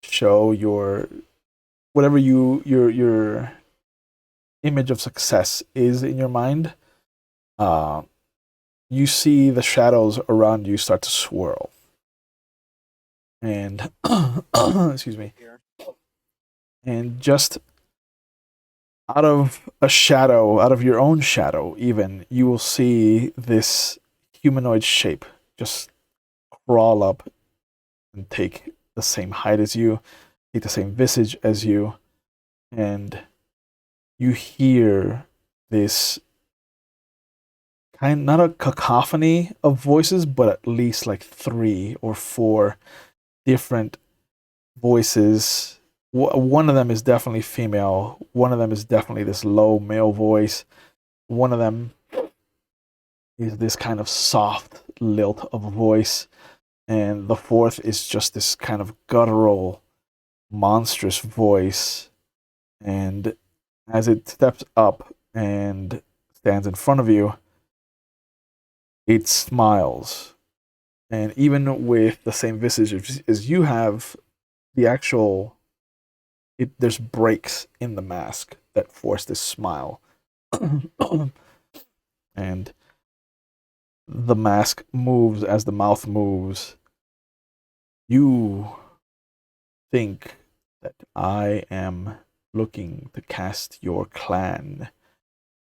show your whatever your image of success is in your mind, you see the shadows around you start to swirl. And excuse me. And just out of a shadow, out of your own shadow, even, you will see this humanoid shape just crawl up and take the same height as you, take the same visage as you, and you hear this kind, not a cacophony of voices, but at least like 3 or 4 different voices. One of them is definitely female. One of them is definitely this low male voice. One of them is this kind of soft lilt of a voice. And the fourth is just this kind of guttural, monstrous voice. And as it steps up and stands in front of you, it smiles. And even with the same visage as you have, the actual there's breaks in the mask that force this smile. And the mask moves as the mouth moves. You think that I am looking to cast your clan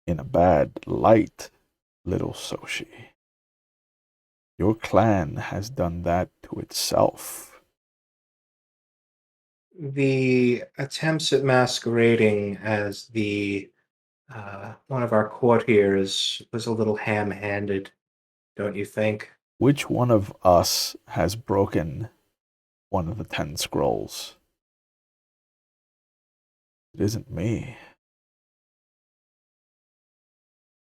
in a bad light, little Soshi. Your clan has done that to itself. The attempts at masquerading as the one of our courtiers was a little ham-handed, don't you think? Which one of us has broken one of the 10 scrolls? It isn't me.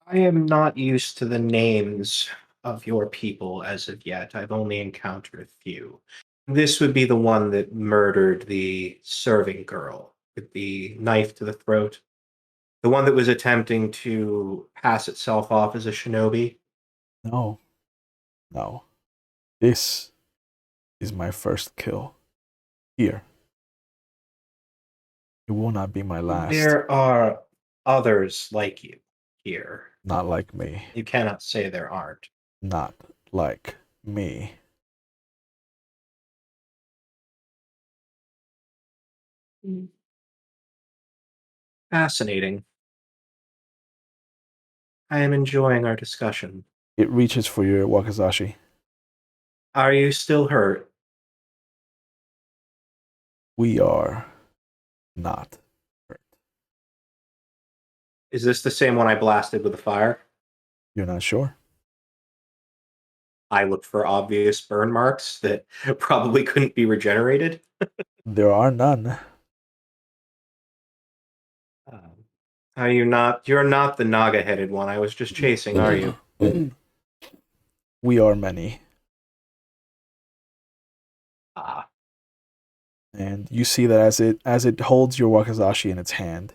I am not used to the names of your people as of yet. I've only encountered a few. This would be the one that murdered the serving girl with the knife to the throat. The one that was attempting to pass itself off as a shinobi. No. No. This is my first kill. Here. It will not be my last. There are others like you here. Not like me. You cannot say there aren't. Not like me. Fascinating. I am enjoying our discussion. It reaches for your wakizashi. Are you still hurt? We are not hurt. Is this the same one I blasted with the fire? You're not sure? I looked for obvious burn marks that probably couldn't be regenerated. There are none. Are you not? You're not the naga-headed one I was just chasing, are you? We are many. Ah. And you see that as it holds your wakizashi in its hand,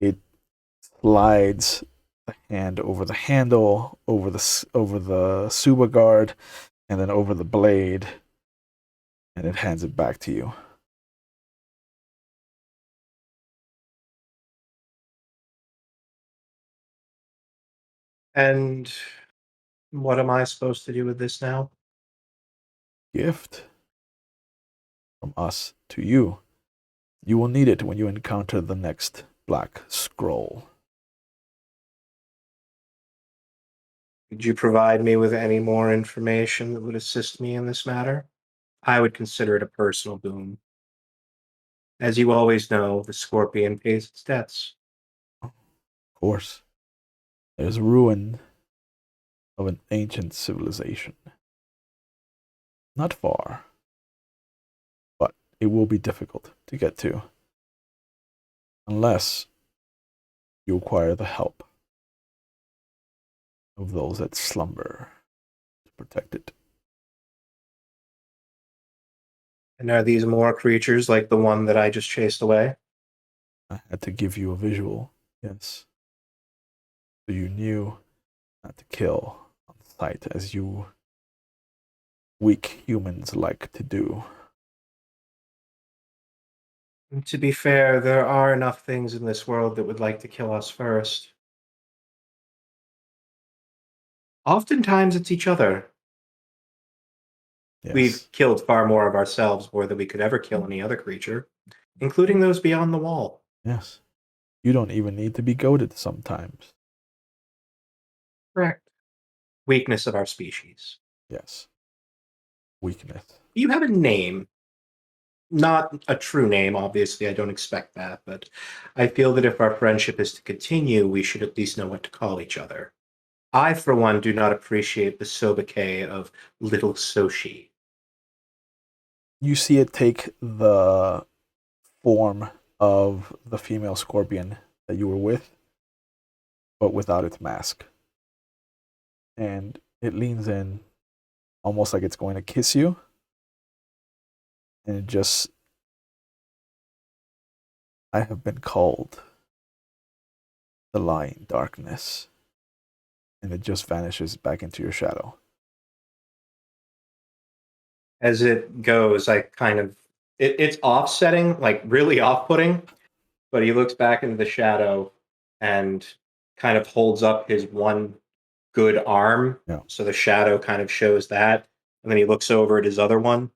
it slides the hand over the handle, over the suba guard, and then over the blade, and it hands it back to you. And what am I supposed to do with this now? Gift from us to you. You will need it when you encounter the next black scroll. Could you provide me with any more information that would assist me in this matter? I would consider it a personal boon. As you always know, the scorpion pays its debts. Of course, there's a ruin of an ancient civilization. Not far, but it will be difficult to get to unless you acquire the help of those that slumber to protect it. And are these more creatures like the one that I just chased away? I had to give you a visual, yes. So you knew not to kill on sight as you weak humans like to do. And to be fair, there are enough things in this world that would like to kill us first. Oftentimes it's each other. Yes. We've killed far more of ourselves more than we could ever kill any other creature, including those beyond the wall. Yes. You don't even need to be goaded sometimes. Correct. Weakness of our species. Yes. Weakness. You have a name. Not a true name, obviously. I don't expect that, but I feel that if our friendship is to continue, we should at least know what to call each other. I, for one, do not appreciate the sobriquet of Little Soshi. You see it take the form of the female scorpion that you were with, but without its mask. And it leans in almost like it's going to kiss you. And it just, I have been called the lying darkness. And it just vanishes back into your shadow. As it goes, I kind of, it's offsetting, like really off-putting, but he looks back into the shadow and kind of holds up his one good arm. Yeah. So the shadow kind of shows that. And then he looks over at his other one.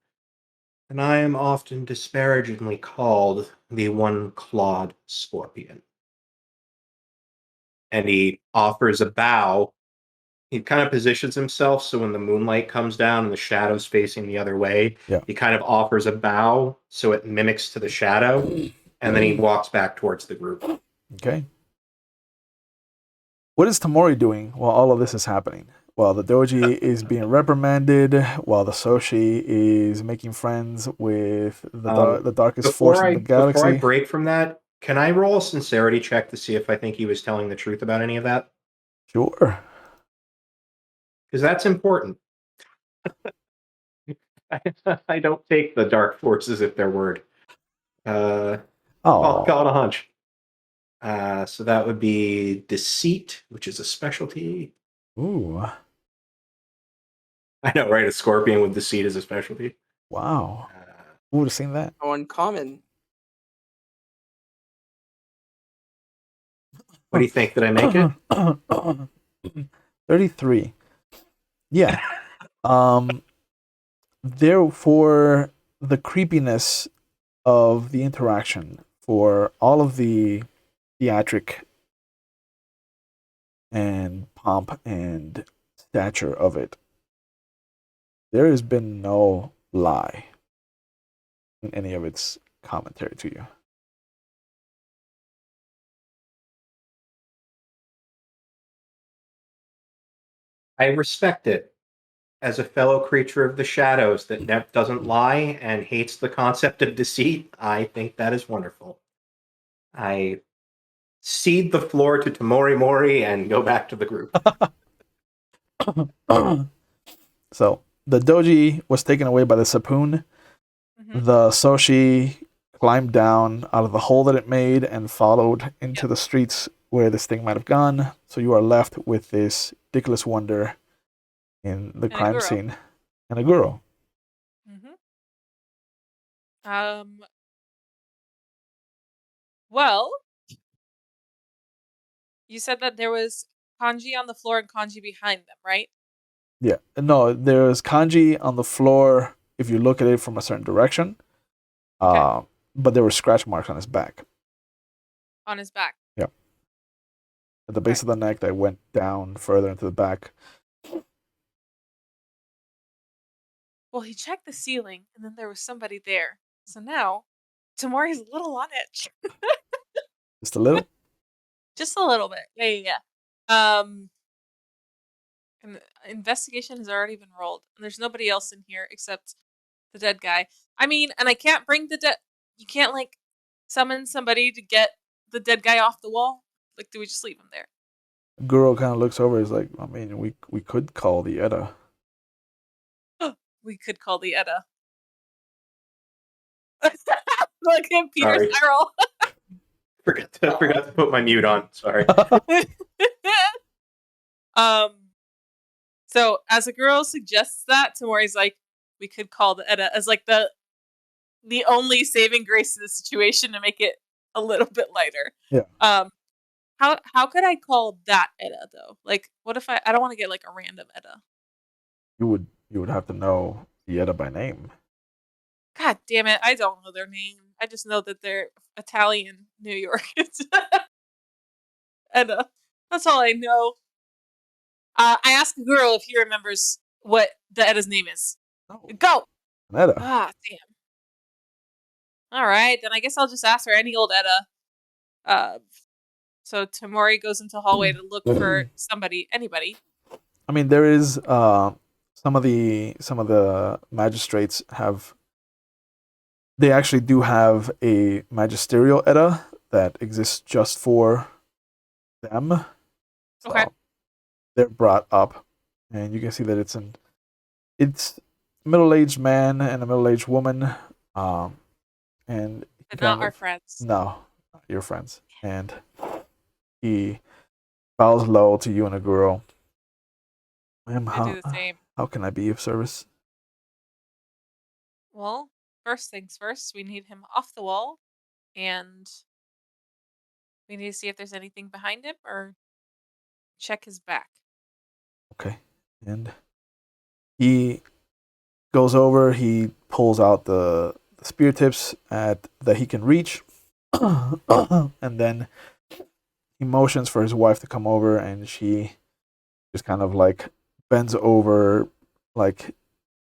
And I am often disparagingly called the one-clawed scorpion. And he offers a bow. He kind of positions himself so when the moonlight comes down and the shadow's facing the other way, Yeah. he kind of offers a bow so it mimics to the shadow. And then he walks back towards the group. Okay. What is Tamori doing while all of this is happening? While the doji is being reprimanded, while the Soshi is making friends with the darkest force in the galaxy. Before I break from that, can I roll a sincerity check to see if I think he was telling the truth about any of that? Sure. Because that's important. I don't take the dark forces at their word. I'll call it a hunch. So that would be deceit, which is a specialty. Ooh. I know, right? A scorpion with deceit is a specialty. Wow. Who would have seen that? How uncommon. What do you think? Did I make it? 33. Yeah. Therefore, the creepiness of the interaction, for all of the theatric and pomp and stature of it, there has been no lie in any of its commentary to you. I respect it. As a fellow creature of the shadows that doesn't lie and hates the concept of deceit, I think that is wonderful. I cede the floor to Tamori Mori and go back to the group. So the doji was taken away by the Sapoon. Mhm. The Soshi climbed down out of the hole that it made and followed into the streets where this thing might have gone. So you are left with this ridiculous wonder in the crime guru. scene and a guru. Well, you said that there was kanji on the floor and kanji behind them, right? Yeah. No, there's kanji on the floor if you look at it from a certain direction. Okay. But there were scratch marks on his back. On his back. Yeah. At the base of the neck that went down further into the back. Well, he checked the ceiling, and then there was somebody there. So now, Tamori's a little on edge. Just a little? Just a little bit. Yeah. And the investigation has already been rolled, and there's nobody else in here except the dead guy. I mean, and I can't bring the dead. You can't like summon somebody to get the dead guy off the wall. Like, do we just leave him there? Guru kind of looks over. He's like, I mean, we could call the Edda. We could call the Edda. Look at Peter's Sorry. arrow. Forgot to put my mute on. Sorry. So as a girl suggests that, Tamori's like, we could call the Edda as like the only saving grace of the situation to make it a little bit lighter. Yeah. How could I call that Edda though? Like, what if I don't want to get like a random Edda? You would have to know the Edda by name. God damn it, I don't know their name. I just know that they're Italian New York. Edda. That's all I know. I asked Guru if he remembers what the Edda's name is. No. Go! Edda. Ah, damn. Alright, then I guess I'll just ask her any old Edda. So Tamori goes into the hallway to look for anybody. I mean, there is some of the magistrates have. They actually do have a magisterial Edda that exists just for them. So Okay. they're brought up, and you can see that it's middle-aged man and a middle-aged woman, and But not our friends. No, not your friends. And he bows low to you and Aguro. Ma'am, I do the same. how can I be of service? Well, first things first, we need him off the wall, and we need to see if there's anything behind him or check his back. Okay. And he goes over, he pulls out the spear tips that he can reach, and then he motions for his wife to come over, and she just kind of like bends over like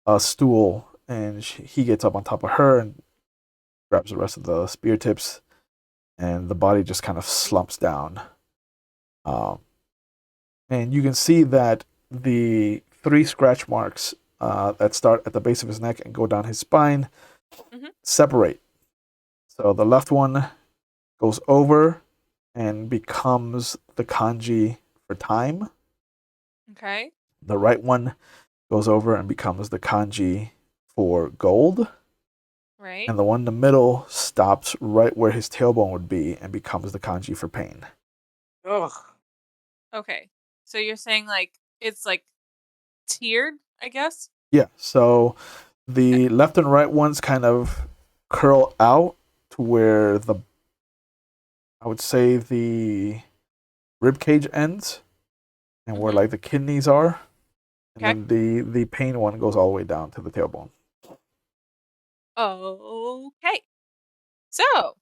a stool, and he gets up on top of her and grabs the rest of the spear tips, and the body just kind of slumps down. And you can see that the 3 scratch marks that start at the base of his neck and go down his spine separate. So the left one goes over and becomes the kanji for time. Okay. The right one goes over and becomes the kanji for gold. Right. And the one in the middle stops right where his tailbone would be and becomes the kanji for pain. Ugh. Okay. So you're saying like it's like tiered, I guess? Yeah, so the left and right ones kind of curl out to where I would say the rib cage ends and where like the kidneys are. And then the pain one goes all the way down to the tailbone. Okay. So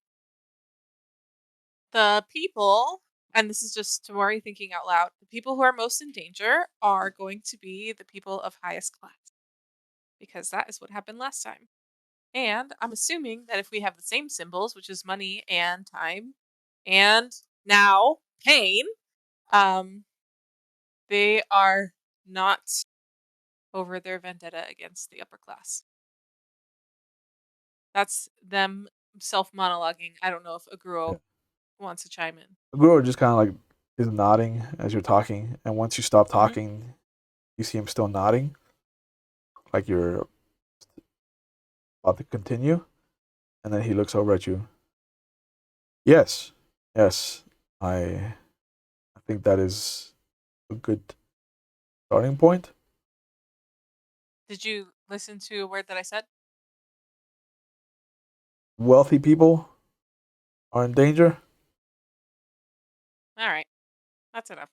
the people, and this is just Tamori thinking out loud, the people who are most in danger are going to be the people of highest class. Because that is what happened last time. And I'm assuming that if we have the same symbols, which is money and time, and now pain, they are not over their vendetta against the upper class. That's them self-monologuing. I don't know if Aguro wants to chime in. Aguro just kind of like is nodding as you're talking, and once you stop talking, you see him still nodding, like you're about to continue, and then he looks over at you. Yes, I think that is a good starting point. Did you listen to a word that I said? Wealthy people are in danger. All right, that's enough.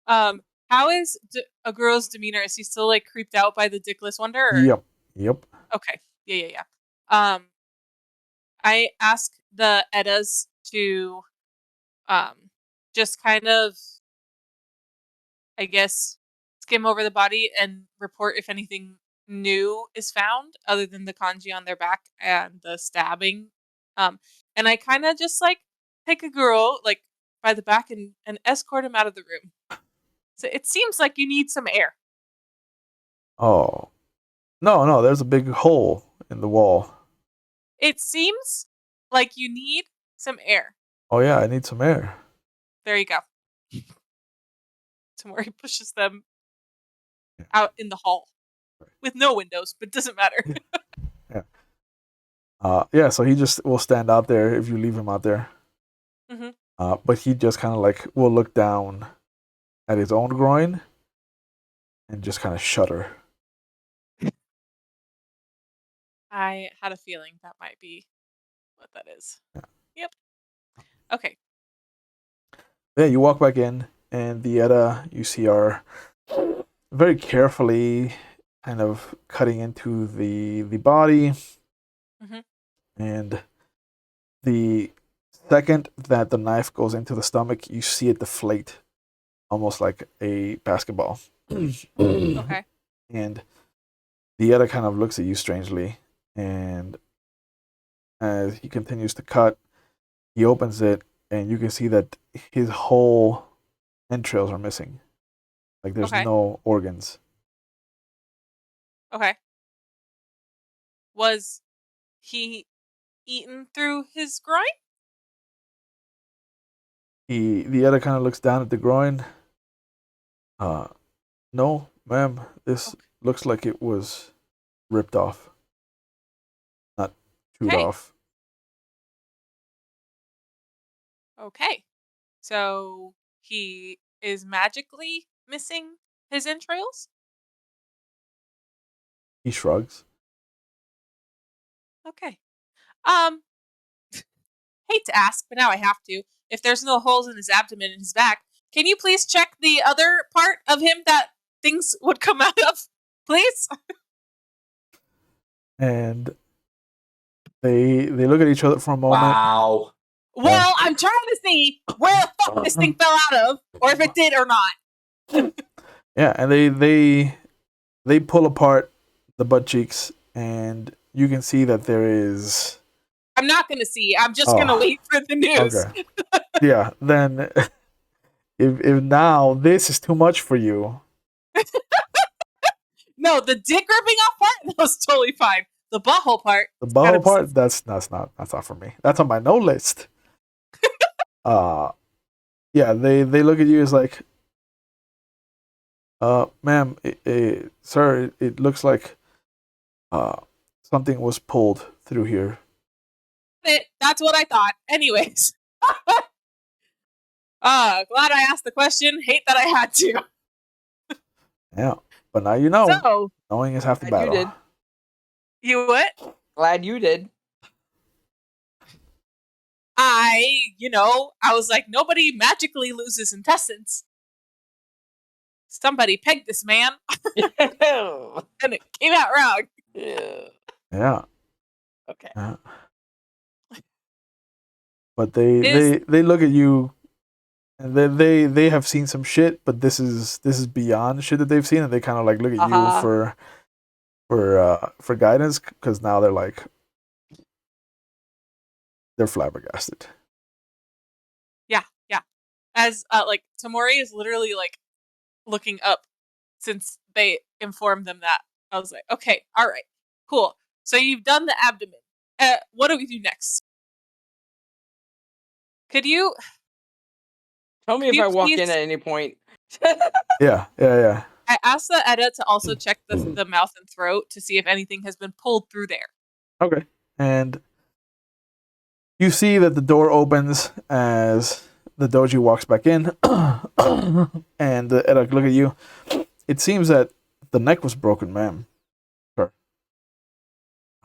How is Aguro's demeanor? Is he still like creeped out by the dickless wonder? Or? Yep. Okay. Yeah. I ask the Eddas to just kind of, I guess, skim over the body and report if anything new is found other than the kanji on their back and the stabbing. And I kind of just like take a girl like by the back and escort him out of the room. So it seems like you need some air. Oh. No, there's a big hole in the wall. It seems like you need some air. Oh yeah, I need some air. There you go. Tamori pushes them out in the hall with no windows, but doesn't matter. Yeah, so he just will stand out there if you leave him out there. But he just kind of like will look down at his own groin and just kind of shudder. I had a feeling that might be what that is. Yep. Okay. Yeah, you walk back in, and the Edda you see are very carefully kind of cutting into the body, and the second that the knife goes into the stomach, you see it deflate, almost like a basketball. Okay. And the other kind of looks at you strangely, and as he continues to cut, he opens it, and you can see that his whole entrails are missing. Like there's Okay. no organs. Okay. Was he eaten through his groin? The other kind of looks down at the groin. No, ma'am. This Okay. looks like it was ripped off, not chewed Okay. off. Okay. So he is magically missing his entrails? He shrugs. Okay. Um, hate to ask, but now I have to. If there's no holes in his abdomen and his back, can you please check the other part of him that things would come out of? Please? And they look at each other for a moment. Wow. Well, I'm trying to see where the fuck this thing fell out of, or if it did or not. Yeah, and they pull apart the butt cheeks, and you can see that there is. I'm not gonna see. I'm just gonna wait for the news. Okay. Yeah. Then, if now this is too much for you. No, the dick ripping off part, that was totally fine. The butthole part. The butthole part, that's not for me. That's on my no list. Yeah, they look at you as like, ma'am, sir, it looks like, something was pulled through here. That's what I thought. Anyways. Glad I asked the question. Hate that I had to. Yeah, but now you know. So, knowing is half the Glad you battle. did. you what? Glad you did. I was like, nobody magically loses intestines. Somebody pegged this man, and it came out wrong. Yeah. Okay. Yeah. But they look at you, and they have seen some shit, but this is beyond shit that they've seen, and they kind of like look at you for guidance, because now they're like, they're flabbergasted. Yeah. As like Tamori is literally like looking up since they informed them that. I was like, okay, all right, cool. So you've done the abdomen. What do we do next? Could you Tell me if I walk in please- at any point. Yeah. I asked the Edda to also check the mouth and throat to see if anything has been pulled through there. Okay. And you see that the door opens as the doji walks back in, and Edda look at you. It seems that the neck was broken, ma'am. Sure.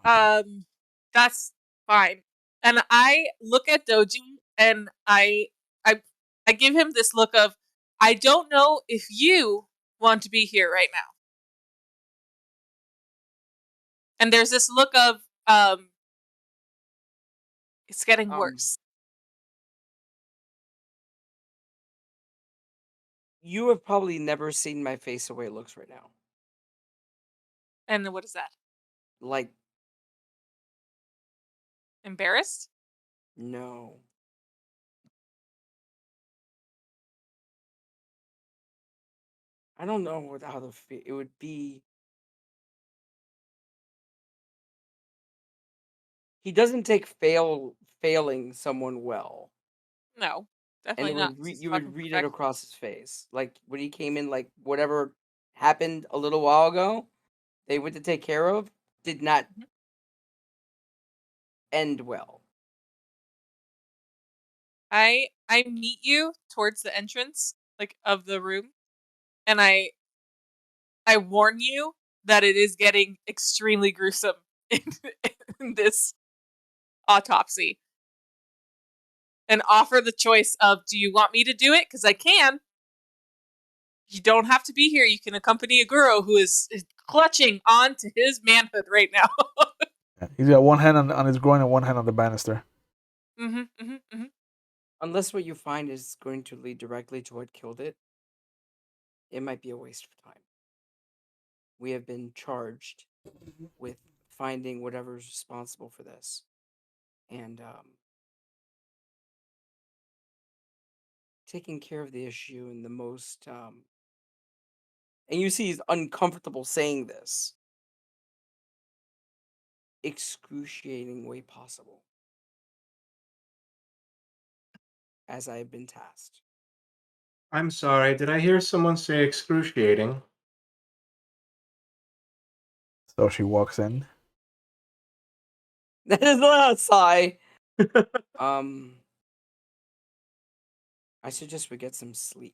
That's fine. And I look at Doji and I give him this look of, I don't know if you want to be here right now. And there's this look of, it's getting worse. You have probably never seen my face the way it looks right now. And what is that? Like, Embarrassed? no. I don't know how it would be. He doesn't take failing someone well. No, And definitely not. you would read it across his face. Like when he came in, like whatever happened a little while ago, they went to take care of, did not end well. I meet you towards the entrance, like, of the room, and I warn you that it is getting extremely gruesome in this autopsy. And offer the choice of, do you want me to do it? Because I can. You don't have to be here. You can accompany a guru who is clutching on to his manhood right now. He's got one hand on his groin and one hand on the banister. Unless what you find is going to lead directly to what killed it, it might be a waste of time. We have been charged with finding whatever's responsible for this. And taking care of the issue in the most and you see he's uncomfortable saying this, excruciating way possible, as I have been tasked. I'm sorry, did I hear someone say excruciating? So she walks in. That is not a sigh. I suggest we get some sleep.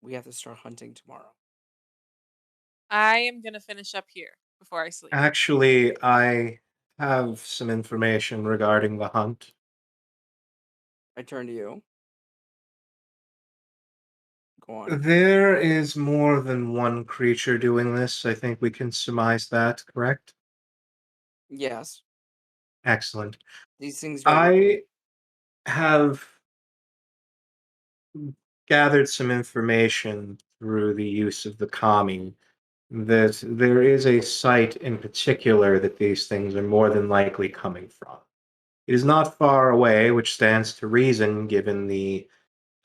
We have to start hunting tomorrow. I am gonna finish up here before I sleep. Actually, I have some information regarding the hunt. I turn to you. Go on. There is more than one creature doing this. I think we can surmise that, correct? Yes. Excellent. These things don't look I have gathered some information through the use of the kami that there is a site in particular that these things are more than likely coming from. It is not far away, which stands to reason given the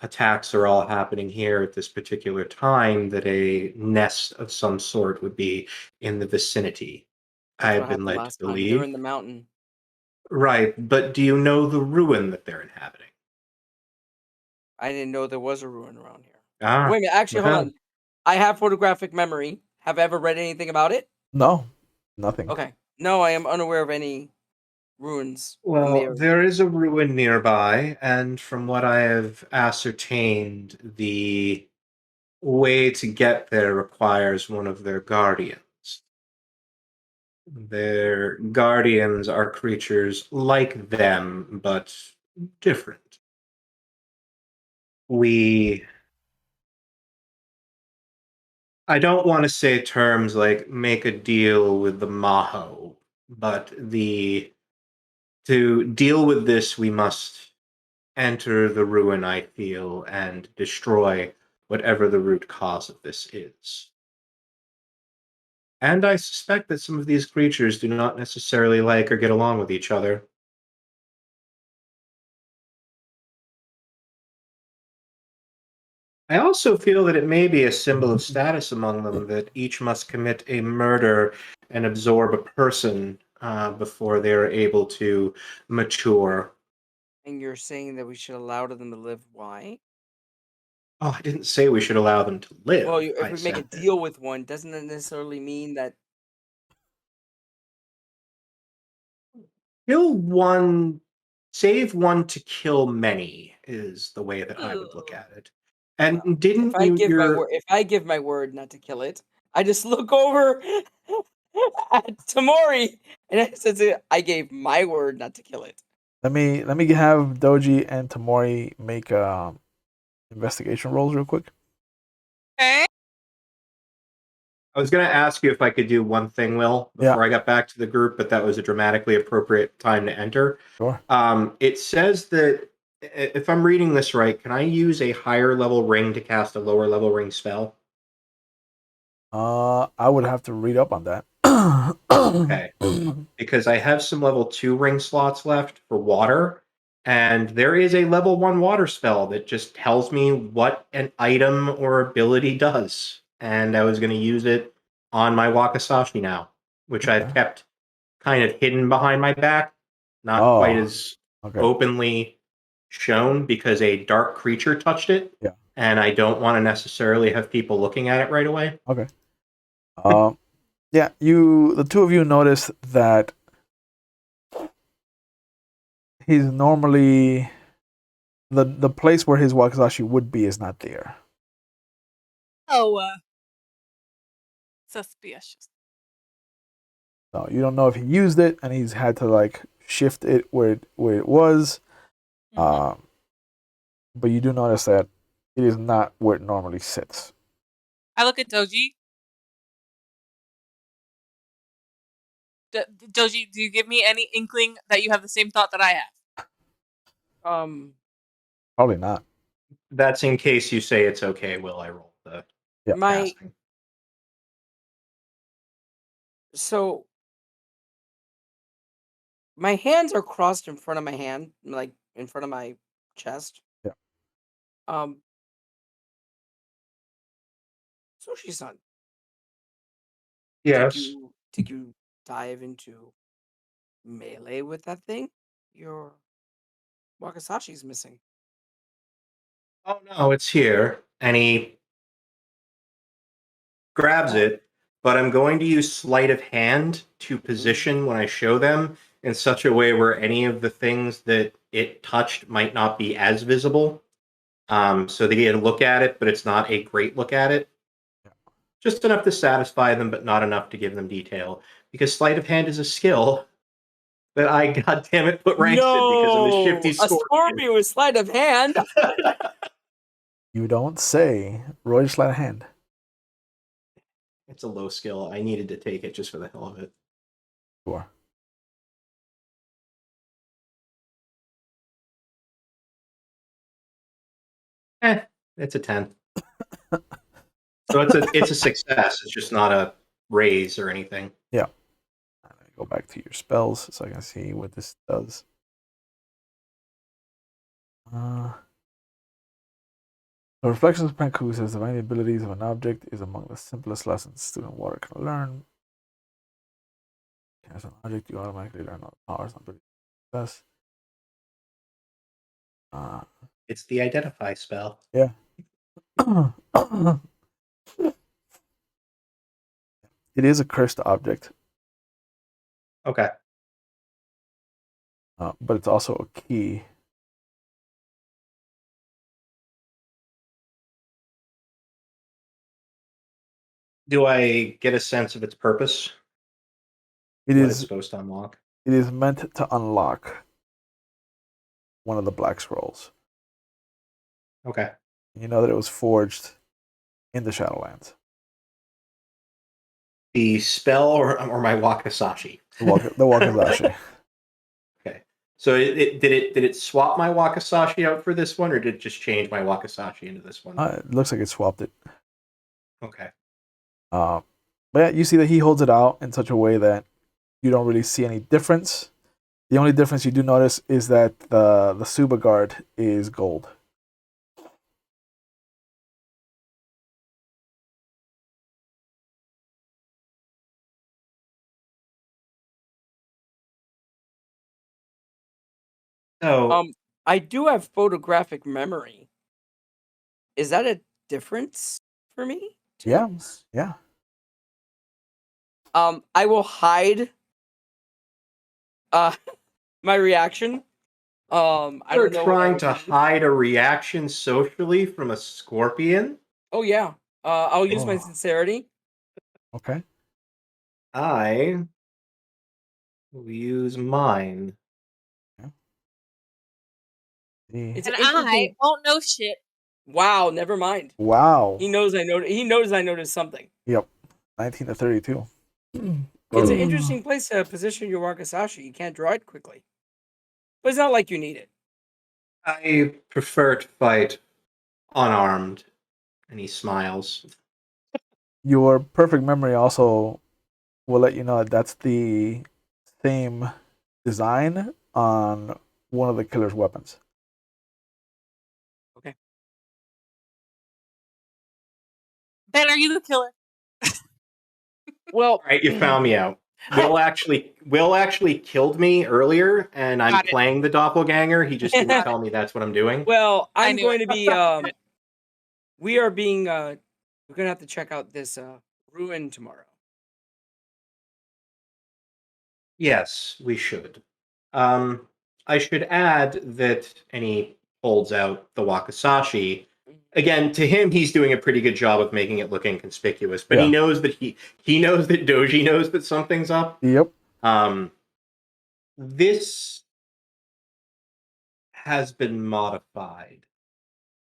attacks are all happening here at this particular time, that a nest of some sort would be in the vicinity. I That's have what been happened led to last time. They're believe. in the mountain. Right, but do you know the ruin that they're inhabiting? I didn't know there was a ruin around here. Ah, Wait a minute. Actually, hold well, on. I have photographic memory. Have I ever read anything about it? No, nothing. Okay. No, I am unaware of any ruins in the well, area. there is a ruin nearby, and from what I have ascertained, the way to get there requires one of their guardians. Their guardians are creatures like them, but different. I don't want to say terms like make a deal with the Maho, but to deal with this, we must enter the ruin, I feel, and destroy whatever the root cause of this is. And I suspect that some of these creatures do not necessarily like or get along with each other. I also feel that it may be a symbol of status among them that each must commit a murder and absorb a person before they are able to mature. And you're saying that we should allow them to live? Why? Oh, I didn't say we should allow them to live. Well, if I we make a said that deal with one, doesn't that necessarily mean that kill one, save one to kill many is the way that I would look at it. well, And didn't you? if I give my word not to kill it, I just look over at Tamori and I said, I gave my word not to kill it. Let me have Doji and Tamori make investigation rolls real quick. Okay. I was going to ask you if I could do one thing, Will, before I got back to the group, but that was a dramatically appropriate time to enter. Sure. It says that, if I'm reading this right, can I use a higher level ring to cast a lower level ring spell? I would have to read up on that. Okay. Because I have some level 2 ring slots left for water, and there is a level 1 water spell that just tells me what an item or ability does. And I was going to use it on my Wakasashi now, which I've Okay. kept kind of hidden behind my back, not Oh, quite as okay. openly shown because a dark creature touched it. Yeah. And I don't want to necessarily have people looking at it right away. Okay. Yeah, the two of you notice that he's normally the place where his wakizashi would be is not there. Oh, suspicious. So you don't know if he used it and he's had to like shift it where it was. Mhm. But you do notice that it is not where it normally sits. I look at Doji. Doji, do you give me any inkling that you have the same thought that I have? Probably not. That's in case you say it's okay. Will I roll the Yeah. my casting? so my hands are crossed in front of my hand, like in front of my chest. Yeah. Sushi-san, Yes. did you dive into melee with that thing? Your Wakasashi's missing. Oh no, it's here, and he grabs it. But I'm going to use sleight of hand to position when I show them in such a way where any of the things that it touched might not be as visible. So they get a look at it, but it's not a great look at it. Just enough to satisfy them, but not enough to give them detail. Because sleight of hand is a skill that I, goddammit, put ranks in because I'm a shifty A scorpion. scorpion with sleight of hand. You don't say. Roy sleight of hand. It's a low skill. I needed to take it just for the hell of it. Sure. It's a 10. So it's a success. It's just not a raise or anything. Yeah. Let me go back to your spells so I can see what this does. The reflections of Panku says the many abilities of an object is among the simplest lessons student water can learn. As an object, you automatically learn all the powers and abilities of success. It's the identify spell. Yeah. It is a cursed object. Okay. But it's also a key. Do I get a sense of its purpose? It what it's is. supposed to unlock? It is meant to unlock one of the black scrolls. Okay. You know that it was forged in the Shadowlands. The spell or my Wakasashi? The Wakasashi. Okay. So did it swap my Wakasashi out for this one, or did it just change my Wakasashi into this one? It looks like it swapped it. Okay. But yeah, you see that he holds it out in such a way that you don't really see any difference. The only difference you do notice is that the Suba guard is gold. So I do have photographic memory. Is that a difference for me? Yeah. Yeah. I will hide my reaction. I you're don't know what I trying would to do. hide a reaction socially from a scorpion? Oh yeah. I'll use my Oh. sincerity. Okay. I will use mine. It's And an interesting. I won't know shit. Wow, never mind. Wow. He knows I noticed something. Yep. 19 to 32. It's an interesting place to position your Wakasashi. You can't draw it quickly. But it's not like you need it. I prefer to fight unarmed. And he smiles. Your perfect memory also will let you know that that's the same design on one of the killer's weapons. Okay. Ben, are you the killer? Well, All right, you found me out. Will actually killed me earlier, and I'm Got it. playing the doppelganger. He just didn't Got tell me that's what I'm doing. well, I I'm knew going it. to be we are being we're gonna have to check out this ruin tomorrow. Yes, we should. I should add that, and he holds out the Wakasashi. Again, to him, he's doing a pretty good job of making it look inconspicuous, but he Yeah. knows that he knows that Doji knows that something's up. Yep. This has been modified.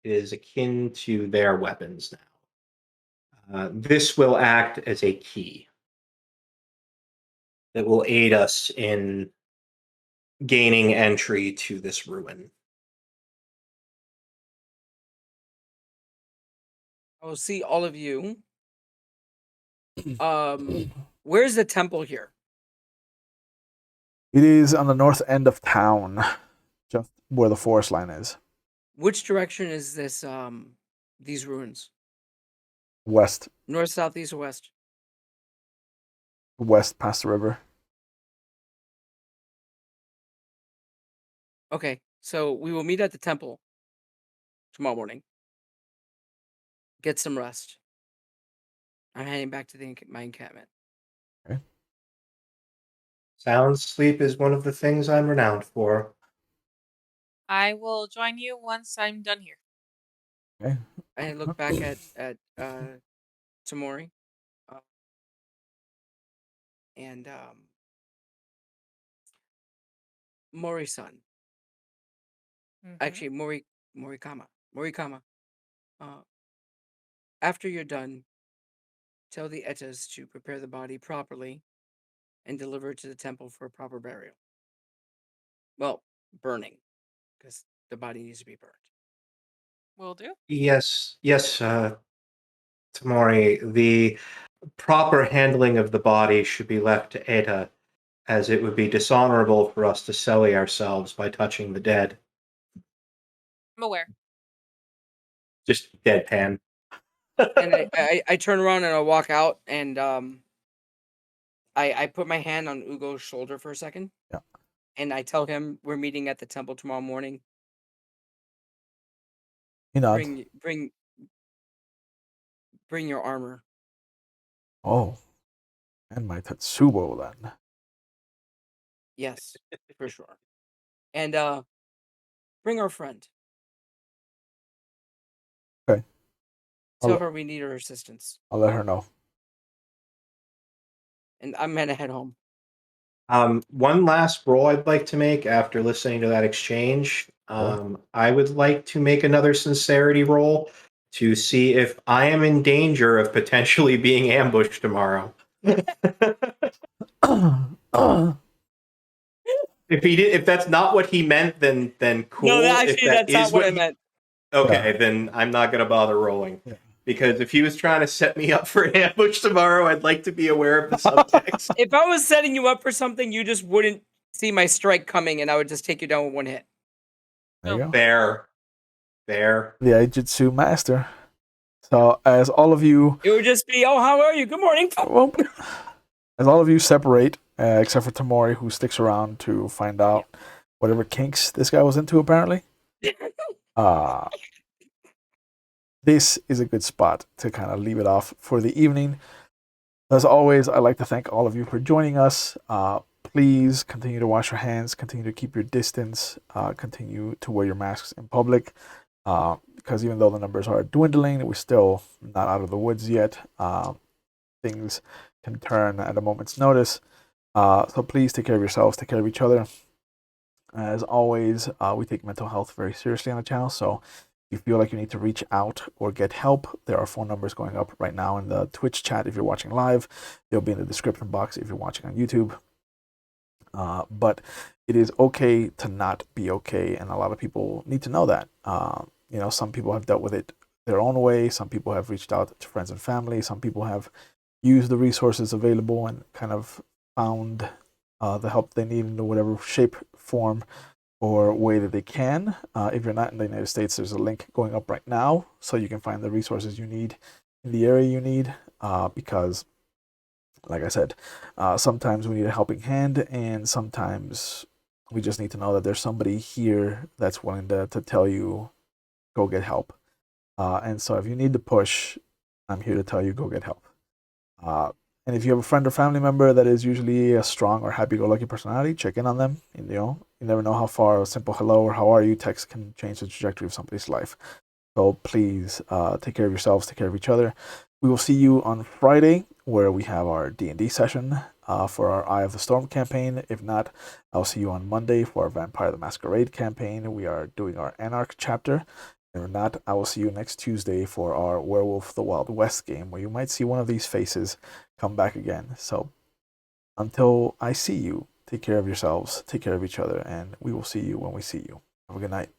It is akin to their weapons now. This will act as a key that will aid us in gaining entry to this ruin. I'll see all of you. Where's the temple here? It is on the north end of town, just where the forest line is. Which direction is this? These ruins? West, North, south, east, or west? west past the river. Okay, so we will meet at the temple tomorrow morning. Get some rest. I'm heading back to my encampment. Sound sleep is one of the things I'm renowned for. I will join you once I'm done here. Okay. I look back at Tamori, and Mori-san. Mhm. Actually, Morikama. After you're done, tell the Etas to prepare the body properly and deliver it to the temple for proper burial. Well, burning, because the body needs to be burned. Will do. Yes, Tamori, the proper handling of the body should be left to Eta, as it would be dishonorable for us to sully ourselves by touching the dead. I'm aware. Just deadpan. And I turn around and I walk out, and I put my hand on Ugo's shoulder for a second. Yeah. And I tell him we're meeting at the temple tomorrow morning. He nods. Bring your armor. Oh, and my Tetsubo then. Yes, for sure. And bring our friend. Okay. Tell her we need her assistance. I'll let her know. And I'm gonna head home. One last roll I'd like to make after listening to that exchange. I would like to make another sincerity roll to see if I am in danger of potentially being ambushed tomorrow. If that's not what he meant, then cool. No, actually, that's not what I meant. Okay, Yeah. then I'm not gonna bother rolling. Yeah. Because if he was trying to set me up for an ambush tomorrow, I'd like to be aware of the subtext. If I was setting you up for something, you just wouldn't see my strike coming, and I would just take you down with one hit. There you go. Fair. The Aijutsu master. So as all of you, It would just be, oh, how are you? Good morning. well, as all of you separate, except for Tamori, who sticks around to find out whatever kinks this guy was into, apparently. This is a good spot to kind of leave it off for the evening. As always, I'd like to thank all of you for joining us. Please continue to wash your hands, continue to keep your distance, continue to wear your masks in public, because even though the numbers are dwindling, we're still not out of the woods yet. Things can turn at a moment's notice. So please take care of yourselves, take care of each other. As always, we take mental health very seriously on the channel, so if you feel like you need to reach out or get help, there are phone numbers going up right now in the Twitch chat if you're watching live. They'll be in the description box if you're watching on YouTube. But it is okay to not be okay, and a lot of people need to know that. Some people have dealt with it their own way. Some people have reached out to friends and family. Some people have used the resources available and kind of found the help they need in whatever shape, form, or way that they can. If you're not in the United States, there's a link going up right now so you can find the resources you need in the area you need, because like I said, sometimes we need a helping hand, and sometimes we just need to know that there's somebody here that's willing to tell you, go get help. And so if you need to push, I'm here to tell you, go get help. And if you have a friend or family member that is usually a strong or happy-go-lucky personality, check in on them. You never know how far a simple hello or how are you text can change the trajectory of somebody's life. So please take care of yourselves, take care of each other. We will see you on Friday, where we have our D&D session for our Eye of the Storm campaign. If not, I'll see you on Monday for our Vampire the Masquerade campaign. We are doing our Anarch chapter. If not, I will see you next Tuesday for our Werewolf the Wild West game, where you might see one of these faces come back again. So until I see you, take care of yourselves, take care of each other, and we will see you when we see you. Have a good night.